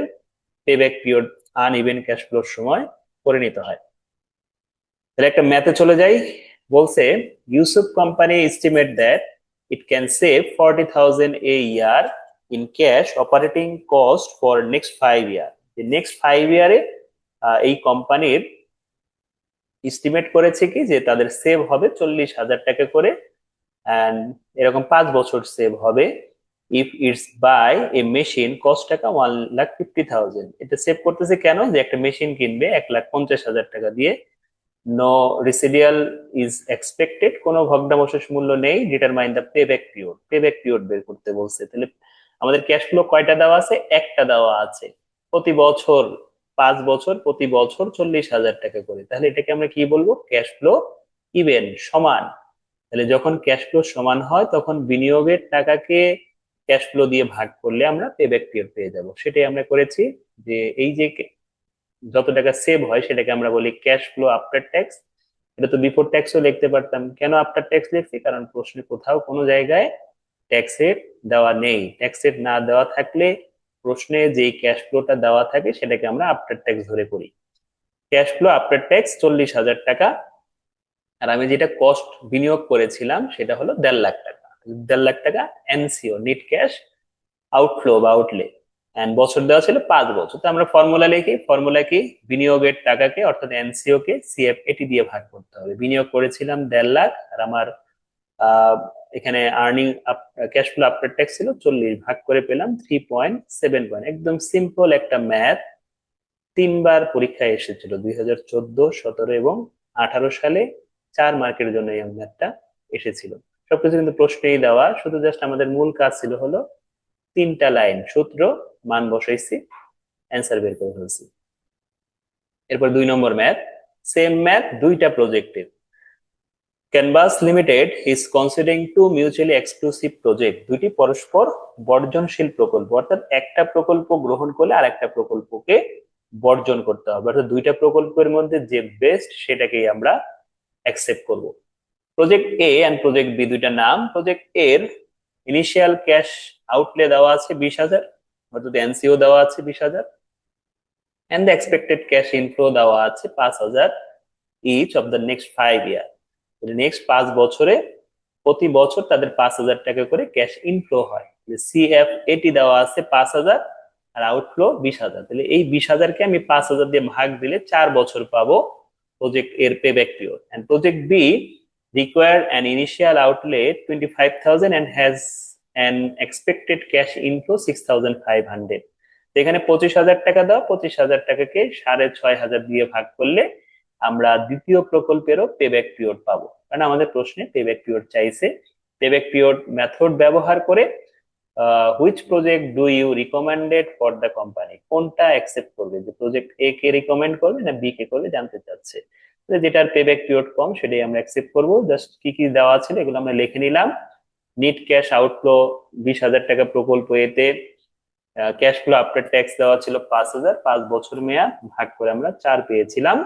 payback period uneven cash floor সময় করে নিতে হয়। তাহলে একটা ম্যাথে চলে যাই। বলছে Yusuf company estimate that it can save 40,000 A year in cash operating cost for next 5 year. Next 5 ইয়ারে এই কোম্পানির এস্টিমেট করেছে কি যে তাদের সেভ হবে 40,000 টাকা করে, অ্যান্ড এরকম 5 বছর সেভ হবে if it's buy a machine cost টাকা 1,50,000। এটা সেভ করতেছে কেন? যে একটা মেশিন কিনবে 1,50,000 টাকা দিয়ে, নো রিসিডিয়াল ইজ এক্সপেক্টেড, কোনো ভগ্নাবশেষ মূল্য নেই, determine the payback period, payback period বের করতে বলছে। তাহলে আমাদের ক্যাশ ফ্লো কয়টা দেওয়া আছে? একটা দেওয়া আছে, প্রতি বছর 5 বছর প্রতি বছর 40,000 টাকা করে। তাহলে এটাকে আমরা কি বলবো? ক্যাশ ফ্লো ইভেন, সমান। তাহলে যখন ক্যাশ ফ্লো সমান হয় তখন বিনিয়োগের টাকাকে ক্যাশ ফ্লো দিয়ে ভাগ করলে আমরা পেব্যাক পিরিয়ড পেয়ে যাব। সেটাই আমরা করেছি, যে এই যে যত টাকা সেভ হয় সেটাকে আমরা বলি ক্যাশ ফ্লো আফটার ট্যাক্স। এটা তো বিফোর ট্যাক্সও লিখতে পারতাম, কেন আফটার ট্যাক্স লিখছি? কারণ প্রশ্নে কোথাও কোনো জায়গায় ট্যাক্স রেট দেওয়া নেই। ট্যাক্স রেট না দেওয়া থাকলে প্রশ্নে যেই ক্যাশ ফ্লোটা দেওয়া থাকে সেটাকে আমরা আফটার ট্যাক্স ধরে করি। ক্যাশ ফ্লো আফটার ট্যাক্স 40,000 টাকা, আর আমি যেটা কস্ট বিনিয়োগ করেছিলাম সেটা হলো 1.5 লাখ টাকা। 1.5 লাখ টাকা এনসিও, নেট ক্যাশ আউটফ্লো বা আউটলে, এন্ড বছর দেওয়া ছিল 5 বছর। তো আমরা ফর্মুলা লিখি, ফর্মুলা কি? বিনিয়োগের টাকাকে অর্থাৎ এনসিও কে সিএফ এটি দিয়ে ভাগ করতে হবে। বিনিয়োগ করেছিলাম 1.5 লাখ, আর আমার আহ এখানে earning cash flow after tax ছিল 40, ভাগ করে পেলাম 3.7 একদম সিম্পল একটা ম্যাথ। 3বার পরীক্ষায় এসেছিল, 2014, 2017 এবং 2018 সালে 4 মার্কের জন্য এই ম্যাথটা এসেছিল। সবকিছু কিন্তু প্রশ্নেই দেওয়া, শুধু জাস্ট আমাদের মূল কাজ ছিল হলো 3টা লাইন সূত্র, মান বসাইছি, অ্যান্সার বের করে ফেলছি। এরপর 2 নম্বর ম্যাথ, সেম ম্যাথ, 2টা প্রজেক্টের। Canvas Limited is considering two mutually exclusive project, দুটি পরস্পর বর্জনশীল প্রকল্প, অর্থাৎ একটা প্রকল্প গ্রহণ করলে আর একটা প্রকল্পকে বর্জন করতে হবে, অর্থাৎ 2টা প্রকল্পের মধ্যে যে বেস্ট সেটাকেই আমরা অ্যাকসেপ্ট করব। Project A and project B, 2টা নাম। প্রজেক্ট এর ইনিশিয়াল ক্যাশ আউটলে দেওয়া আছে 20,000, অর্থাৎ এনসিও দেওয়া আছে 20,000, and the expected cash inflow দেওয়া আছে 5,000 each of the next 5 year. Next 5 বছরে প্রতি বছর তাদের 5,000 টাকা করে ক্যাশ ইনফ্লো হয়। সিএফ এটি দেওয়া আছে 5,000 আর আউটফ্লো 20,000। তাহলে এই 20,000কে আমি 5,000 দিয়ে ভাগ দিলে 4 বছর পাবো প্রজেক্ট এর payback period. And project B required an initial outlay 25,000 and has an expected cash inflow 6,500। এখানে 25,000 টাকা দাও, 25,000 টাকাকে 6,500 দিয়ে ভাগ করলে আমরা দ্বিতীয় প্রকল্পেরও পেব্যাক পিরিয়ড পাবো, কারণ আমাদের প্রশ্নে পেব্যাক পিরিয়ড চাইছে। পেব্যাক পিরিয়ড মেথড ব্যবহার করে which project do you recommended for the company, কোনটা অ্যাকসেপ্ট করবে, যে প্রজেক্ট এ কে রিকমেন্ড করবে না বি কে করবে জানতে চাচ্ছে। যেটার পেব্যাক পিরিয়ড কম সেটাই আমরা অ্যাকসেপ্ট করবো। জাস্ট কি কি দেওয়া ছিল এগুলো আমরা লিখে নিলাম। নেট ক্যাশ আউটফ্লো 20,000 টাকা প্রকল্প এতে, ক্যাশ ফ্লো আফটার ট্যাক্স দেওয়া ছিল 5,000, 5 বছর মেয়াদ, ভাগ করে আমরা 4 পেয়েছিলাম।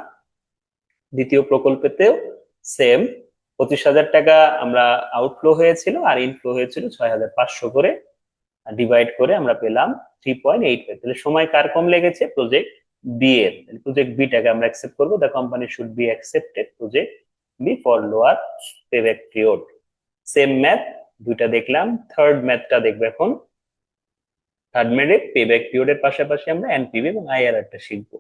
দ্বিতীয় প্রকল্পেতেও সেম, 25,000 টাকা আমরা আউটফ্লো হয়েছিল আর ইনফ্লো হয়েছিল 6,500 করে, ডিভাইড করে আমরা পেলাম 3.85। তাহলে সময় কার কম লেগেছে? প্রজেক্ট বি এর। প্রজেক্ট বি টাকে আমরা অ্যাকসেপ্ট করবো, the company should be accepted project B for lower payback period. Same math 2টা দেখলাম। থার্ড ম্যাথটা দেখবো এখন। থার্ড ম্যাথে পেব্যাক পিরিয়ডের পাশাপাশি আমরা এনপিভি এবং আইআরআর টা শিখবো।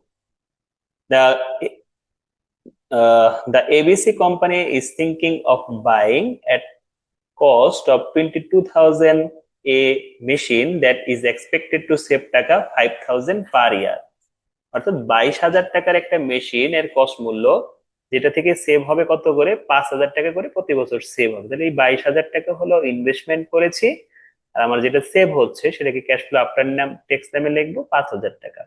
The ABC company is thinking of buying at cost of 22,000 a machine that is expected to save টাকা 5,000 per year। অর্থাৎ 22,000 টাকার একটা মেশিন এর কস্ট মূল্য, যেটা থেকে সেভ হবে কত করে? 5,000 টাকা করে প্রতি বছর সেভ হবে। তাহলে এই 22,000 টাকা হলো ইনভেস্টমেন্ট করেছি, আর আমার যেটা সেভ হচ্ছে সেটাকে ক্যাশ ফ্লো আফটার ট্যাক্স নামে লিখবো 5,000 টাকা।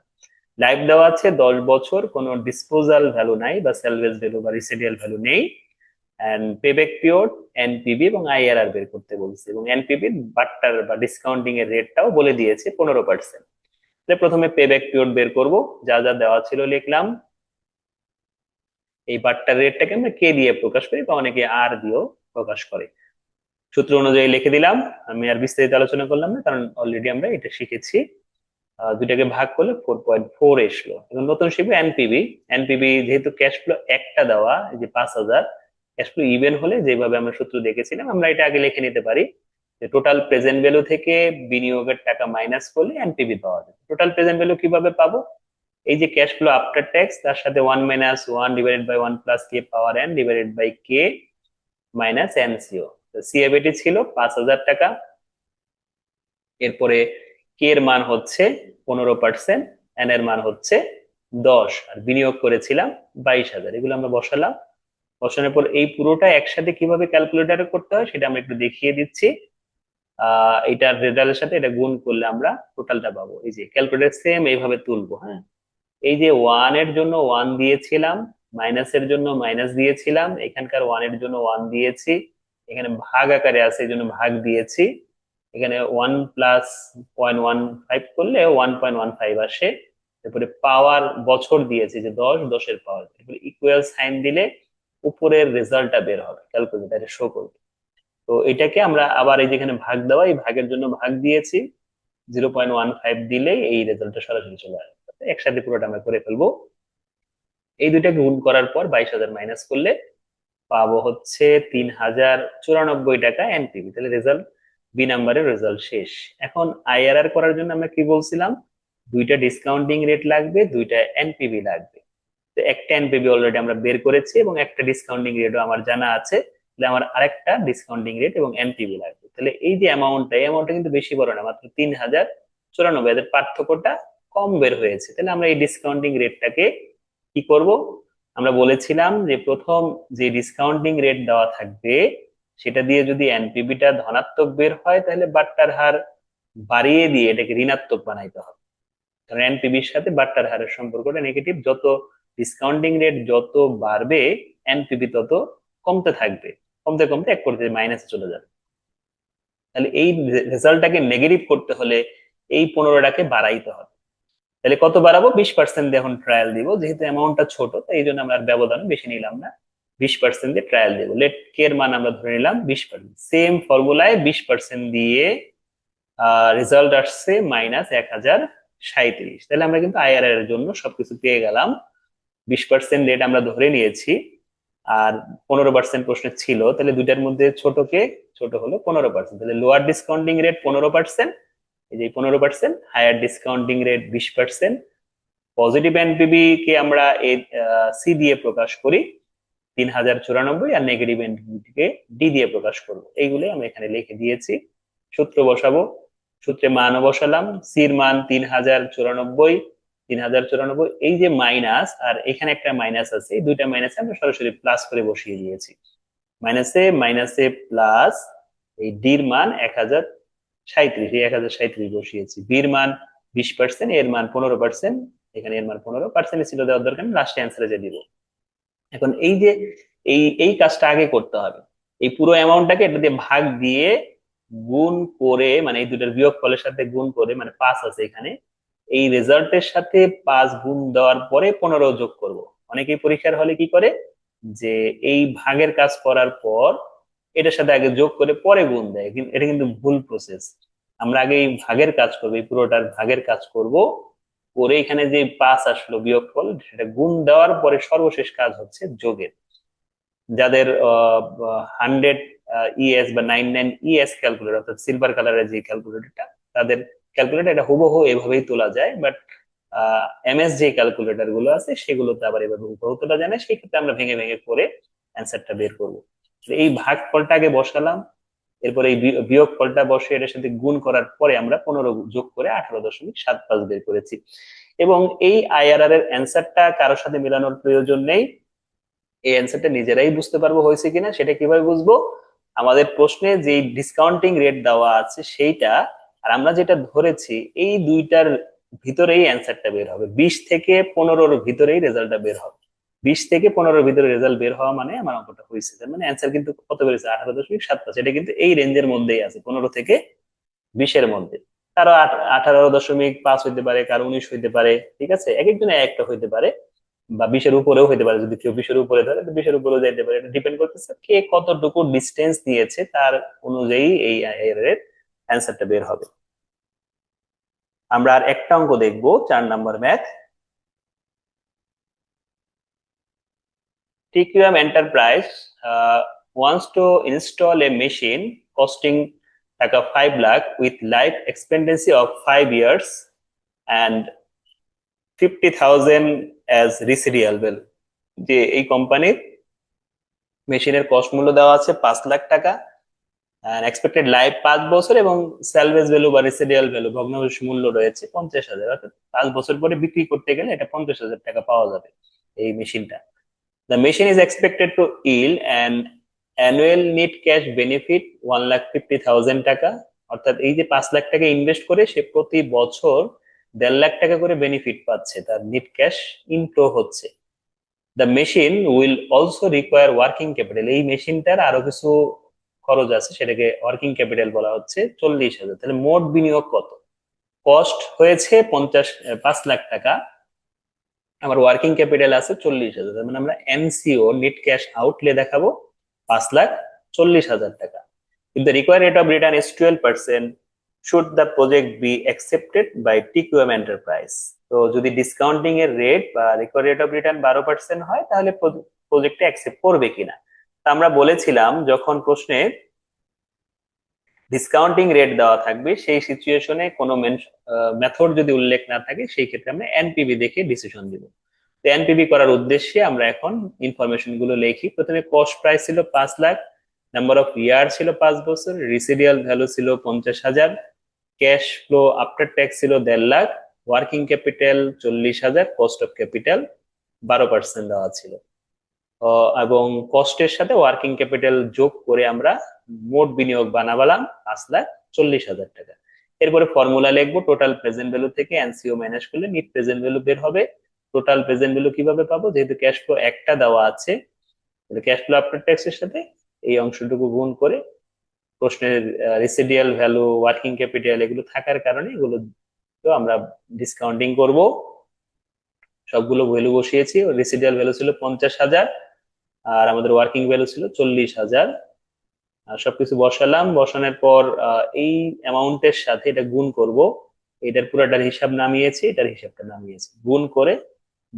লাইফ দেওয়া আছে 10 বছর, কোনো ডিসপোজাল ভ্যালু নাই বা সেলভেজ ভ্যালু বা রিসিডিয়াল ভ্যালু নেই। এন্ড পেব্যাক পিরিয়ড, এনপিভি এবং আইআরআর বের করতে বলছে, এবং এনপিভি বাট্টার বা ডিসকাউন্টিং এর রেটটাও বলে দিয়েছে 15%। তাহলে প্রথমে পেব্যাক পিরিয়ড বের করব, যা যা দেওয়া ছিল লিখলাম। এই বাট্টার রেটটাকে আমরা কে দিয়ে প্রকাশ করি বা অনেকে আর দিয়েও প্রকাশ করে। সূত্র অনুযায়ী লিখে দিলাম, আমি আর বিস্তারিত আলোচনা করলাম না কারণ অলরেডি আমরা এটা শিখেছি। দুইটাকে ভাগ করলে 4.4 এসলো। এখন নতুন শিখবো এনপিবি। এনপিবি যেহেতু ক্যাশ ফ্লো একটা দেওয়া, এই যে 5,000, ক্যাশ ফ্লো ইভেন হলে যেভাবে আমরা সূত্র দেখেছিলাম আমরা এটা আগে লিখে নিতে পারি যে টোটাল প্রেজেন্ট ভ্যালু থেকে বিনিয়োগের টাকা মাইনাস করলে এনপিবি পাওয়া যায়। টোটাল প্রেজেন্ট ভ্যালু কিভাবে পাবো? এই যে ক্যাশ ফ্লো আফটার ট্যাক্স, তার সাথে 1 - 1 divided by 1 + k power n divided by k minus NCO. CABT ছিল 5,000 টাকা। এরপরে কে এর মান হচ্ছে 15%, এন এর মান হচ্ছে 10, আর বিনিয়োগ করেছিলাম 22,000। এগুলো আমরা বসালাম। বসানোর পর এই পুরোটা একসাথে কিভাবে ক্যালকুলেটরে করতে হয় সেটা আমরা একটু দেখিয়ে দিচ্ছি। এটার রেজাল্টের সাথে এটা গুণ করলে আমরা টোটালটা পাবো। এই যে ক্যালকুলেটর সেম এইভাবে তুলবো। হ্যাঁ, এই যে 1 এর জন্য 1 দিয়েছিলাম, মাইনাসের জন্য মাইনাস দিয়েছিলাম, এখানকার 1 এর জন্য 1 দিয়েছি, এখানে ভাগ আকারে আছে এই জন্য ভাগ দিয়েছি, এখানে 1 + 0.15 করলে 1.15 আসে। তারপরে পাওয়ার বছর দিয়েছি যে 10, 10-এর পাওয়ার, তারপরে ইকুয়াল সাইন দিলে উপরের রেজাল্টটা বের হবে, ক্যালকুলেটারে শো করবে। তো এটাকে আমরা আবার এই যেখানে ভাগ দেওয়া, এই ভাগের জন্য ভাগ দিয়েছি, 0.15 দিলেই এই রেজাল্টটা সরাসরি চলে আসবে। একসাথে পুরোটা আমরা করে ফেলবো। এই দুইটা গুণ করার পর 22,000 মাইনাস করলে পাবো হচ্ছে 3,094 টাকা এনপিভি। তাহলে রেজাল্ট, বি নাম্বারের রেজাল্ট শেষ। এখন আইআরআর করার জন্য আমরা কি বলছিলাম? দুইটা ডিসকাউন্টিং রেট লাগবে, দুইটা এনপিভি লাগবে। তো একটা এনপিভি অলরেডি আমরা বের করেছি এবং একটা ডিসকাউন্টিং রেটও আমার জানা আছে। তাহলে আমার আরেকটা ডিসকাউন্টিং রেট এবং এনপিভি লাগবে। তাহলে এই যে অ্যামাউন্টটা, এই অ্যামাউন্টটা কিন্তু বেশি বড় না, মাত্র 3,094। এদের পার্থক্যটা কম বের হয়েছে। তাহলে আমরা এই ডিসকাউন্টিং রেটটাকে কি করব? আমরা বলেছিলাম যে প্রথম যে ডিসকাউন্টিং রেট দেওয়া থাকবে সেটা দিয়ে যদি এনপিভিটা ধনাত্মক বের হয় তাহলে বাট্টার হার বাড়িয়ে দিয়ে এটাকে ঋণাত্মক বানাইতে হবে। কারণ এনপিভির সাথে বাট্টার হারের সম্পর্কটা নেগেটিভ। যত ডিসকাউন্টিং রেট যত বাড়বে এনপিভি তত কমতে থাকবে, কমতে কমতে এক পর্যায়ে মাইনাসে চলে যাবে। তাহলে এই রেজাল্টটাকে নেগেটিভ করতে হলে এই 15টাকে বাড়াইতে হবে। তাহলে কত বাড়াবো? 20% দিয়ে এখন ট্রায়াল দিব, যেহেতু অ্যামাউন্টটা ছোট তাই এই জন্য আমরা আর ব্যবধান বেশি নিলাম না, 20% দিয়ে ট্রায়াল দিব। লেট কে এর মান আমরা ধরে নিলাম 20%। সেম ফর্মুলায় 20% দিয়ে রেজাল্ট আসছে -1,037। তাহলে আমরা কিন্তু আইআরআর এর জন্য সবকিছু পেয়ে গেলাম। 20% রেট আমরা ধরে নিয়েছি, আর 15% প্রশ্নে ছিল, তাহলে দুইটার মধ্যে ছোট কে? ছোট হলো 15%। তাহলে লোয়ার ডিসকাউন্টিং রেট 15%, এই যে 15%, higher discounting rate 20%। Positive NPV কে আমরা সি দিয়ে প্রকাশ করি 3,094, আর নেগেটিভ এনপিভি কে ডি দিয়ে প্রকাশ করব। এইগুলো আমি এখানে লিখে দিয়েছি। সূত্র বসাবো, সূত্রে মানও বসালাম। সির মান 3,094, 3,094, এই যে মাইনাস আর এখানে একটা মাইনাস আছে, এই দুইটা মাইনাসে আমরা সরাসরি প্লাস করে বসিয়ে দিয়েছি। মাইনাসে মাইনাসে প্লাস, এই ডির মান 1,037, এই 1,037 বসিয়েছি। বির মান 20%, এর মান 15%, এখানে এর মান 15% ছিল, দেওয়ার দরকার নেই, লাস্টে অ্যান্সারে যে দিব। এখন এই যে এই এই কাজটা আগে করতে হবে। এই পুরো অ্যামাউন্টটাকে এটা দিয়ে ভাগ দিয়ে গুণ করে, মানে এই দুটোর বিয়োগফলের সাথে গুণ করে, মানে 5 আছে এখানে, এই রেজাল্টের সাথে 5 গুণ দেওয়ার পরে 15 যোগ করব। অনেকেই পরীক্ষার হলে কি করে যে এই ভাগের কাজ করার পর এটার সাথে আগে যোগ করে পরে গুণ দেয়, কিন্তু এটা কিন্তু ভুল প্রসেস। আমরা আগে এই ভাগের কাজ করবো, এই পুরোটার ভাগের কাজ করব, করে এখানে যে 5 আসলো বিয়োগফল সেটা গুণ দেওয়ার পরে সর্বশেষ কাজ হচ্ছে যোগের। যাদের 100 ইএস বা 99 ইএস ক্যালকুলেটর, অর্থাৎ সিলভার কালারের যে ক্যালকুলেটরটা, তাদের ক্যালকুলেটর এটা হুবহু এভাবেই তোলা যায়। বাট এমএস যে ক্যালকুলেটর গুলো আছে সেগুলোতে আবার এভাবে হুবহু তোলা যায় না, সেই ক্ষেত্রে আমরা ভেঙে ভেঙে করে অ্যান্সারটা বের করবো। এই ভাগ ফলটা আগে বসালাম, এরপরে এই বিয়োগ ফলটা বসে এটার সাথে গুণ করার পরে আমরা 15 যোগ করে 18.75 বের করেছি। এবং এই আইআরআর এর অ্যান্সারটা কারোর সাথে মেলানোর প্রয়োজন নেই, এই অ্যান্সারটা নিজেরাই বুঝতে পারবো হয়েছে কিনা। সেটা কিভাবে বুঝবো? আমাদের প্রশ্নে যে ডিসকাউন্টিং রেট দেওয়া আছে সেইটা আর আমরা যেটা ধরেছি এই দুইটার ভিতরেই অ্যান্সারটা বের হবে। 20 থেকে 15-র ভিতরেই রেজাল্টটা বের হবে। 20 থেকে 15-র ভিতরে রেজাল্ট বের হওয়া মানে আমার অঙ্কটা হয়েছে। তার মানে অ্যান্সার কিন্তু কত বেড়েছে? 18.75। এটা কিন্তু এই রেঞ্জের মধ্যেই আছে, 15 থেকে 20-এর মধ্যে। কারো 18.5 হইতে পারে, কারো 19 হইতে পারে, ঠিক আছে? এক একজনের একটা হইতে পারে, বা 20-এর উপরেও হইতে পারে। যদি কেউ 20-এর উপরে ধরে তো 20-এর উপরেও যাইতে পারে। এটা ডিপেন্ড করতেছে কে কতটুকু ডিস্টেন্স দিয়েছে তার অনুযায়ী এই এর অ্যান্সারটা বের হবে। আমরা আর একটা অঙ্ক দেখবো, 4 নম্বর math. TQM Enterprise wants to install a machine costing টাকা 5 lakh with life expectancy of 5 years and 50,000 as residual value। যে এই কোম্পানির মেশিনের কস্ট মূল্য দেওয়া আছে 5 লাখ টাকা, এক্সপেক্টেড লাইফ 5 বছর, এবং স্যালভেজ ভ্যালু বা রেসিডিয়াল ভ্যালু ভগ্নাংশ মূল্য রয়েছে 50,000। অর্থাৎ 5 বছর পরে বিক্রি করতে গেলে এটা 50,000 টাকা পাওয়া যাবে এই মেশিনটা। The machine is expected to yield an annual net cash benefit 1,50,000 টাকা। অর্থাৎ এই যে 5 লাখ টাকা ইনভেস্ট করে সে প্রতি বছর 1.5 লাখ টাকা করে বেনিফিট পাচ্ছে, তার নেট ক্যাশ ইনফ্লো হচ্ছে। The machine will also require working capital. এই মেশিনটার আরো কিছু খরচ আছে, সেটাকে ওয়ার্কিং ক্যাপিটাল বলা হচ্ছে 40,000। তাহলে মোট বিনিয়োগ কত? কস্ট হয়েছে 5 লাখ টাকা, আমার ওয়ার্কিং ক্যাপিটাল আছে 40,000, মানে আমরা এনসিও নেট ক্যাশ আউটলে দেখাবো 5,40,000 টাকা। If the required rate of return is 12%, should the project be accepted by TQM Enterprise? তো যদি ডিসকাউন্টিং এর রেট বা রিকোয়ার্ড রেট অফ রিটার্ন 12% হয়, তাহলে প্রজেক্টে অ্যাকসেপ্ট করবে কিনা। তা আমরা বলেছিলাম যখন প্রশ্নে ডিসকাউন্টিং রেট দেওয়া থাকবে সেই সিচুয়েশনে কোনো মেথড যদি উল্লেখ না থাকে, সেই ক্ষেত্রে আমরা এনপিভি দেখে ডিসিশন দিব। তো এনপিভি করার উদ্দেশ্যে আমরা এখন ইনফরমেশন গুলো লিখি। প্রথমে কস্ট প্রাইস ছিল 5 লাখ, নাম্বার অফ ইয়ার ছিল 5 বছর, রিসিডিয়াল ভ্যালু ছিল 50,000, ক্যাশ ফ্লো আফটার ট্যাক্স ছিল 1.5 lakh, working capital 40,000, cost of capital 12% দেওয়া ছিল। এবং কস্টের সাথে ওয়ার্কিং ক্যাপিটাল যোগ করে আমরা মোট বিনিয়োগ বানাবালাম 5,40,000 টাকা। এরপরে ফর্মুলা লিখবো, টোটাল প্রেজেন্ট ভ্যালু থেকে এনসিও মাইনাস করলে নেট প্রেজেন্ট ভ্যালু বের হবে। টোটাল প্রেজেন্ট ভ্যালু কিভাবে পাবো? যেহেতু ক্যাশ ফ্লো একটা দেওয়া আছে, ক্যাশ ফ্লো আফটার ট্যাক্স এর সাথে এই অংশটুকু গুণ করে প্রশ্নের রেসিডিয়াল ভ্যালু, ওয়ার্কিং ক্যাপিটাল এগুলো থাকার কারণে এগুলো তো আমরা ডিসকাউন্টিং করব। সবগুলো ভ্যালু বসিয়েছি। রেসিডিয়াল ভ্যালু ছিল 50,000 আর আমাদের ওয়ার্কিং ভ্যালু ছিল 40,000। সবকিছু বসালাম, বসানোর পর এই অ্যামাউন্টের সাথে এটা গুণ করব। এটার পুরোটার হিসাব নামিয়েছি, এটার হিসাবটা নামিয়েছি, গুণ করে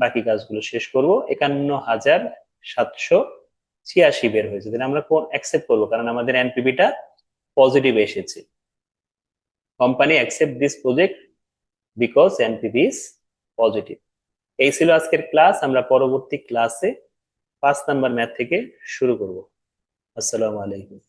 বাকি কাজগুলো শেষ করব। 51,786 বের হয়েছে। তাহলে আমরা কোন অ্যাকসেপ্ট করবো, কারণ আমাদের এনপিভিটা পজিটিভ এসেছে। Company accept this project because NPV is positive. এই ছিল আজকের ক্লাস। আমরা পরবর্তী ক্লাসে 5 নাম্বার ম্যাথ থেকে শুরু করব। আসসালামু আলাইকুম।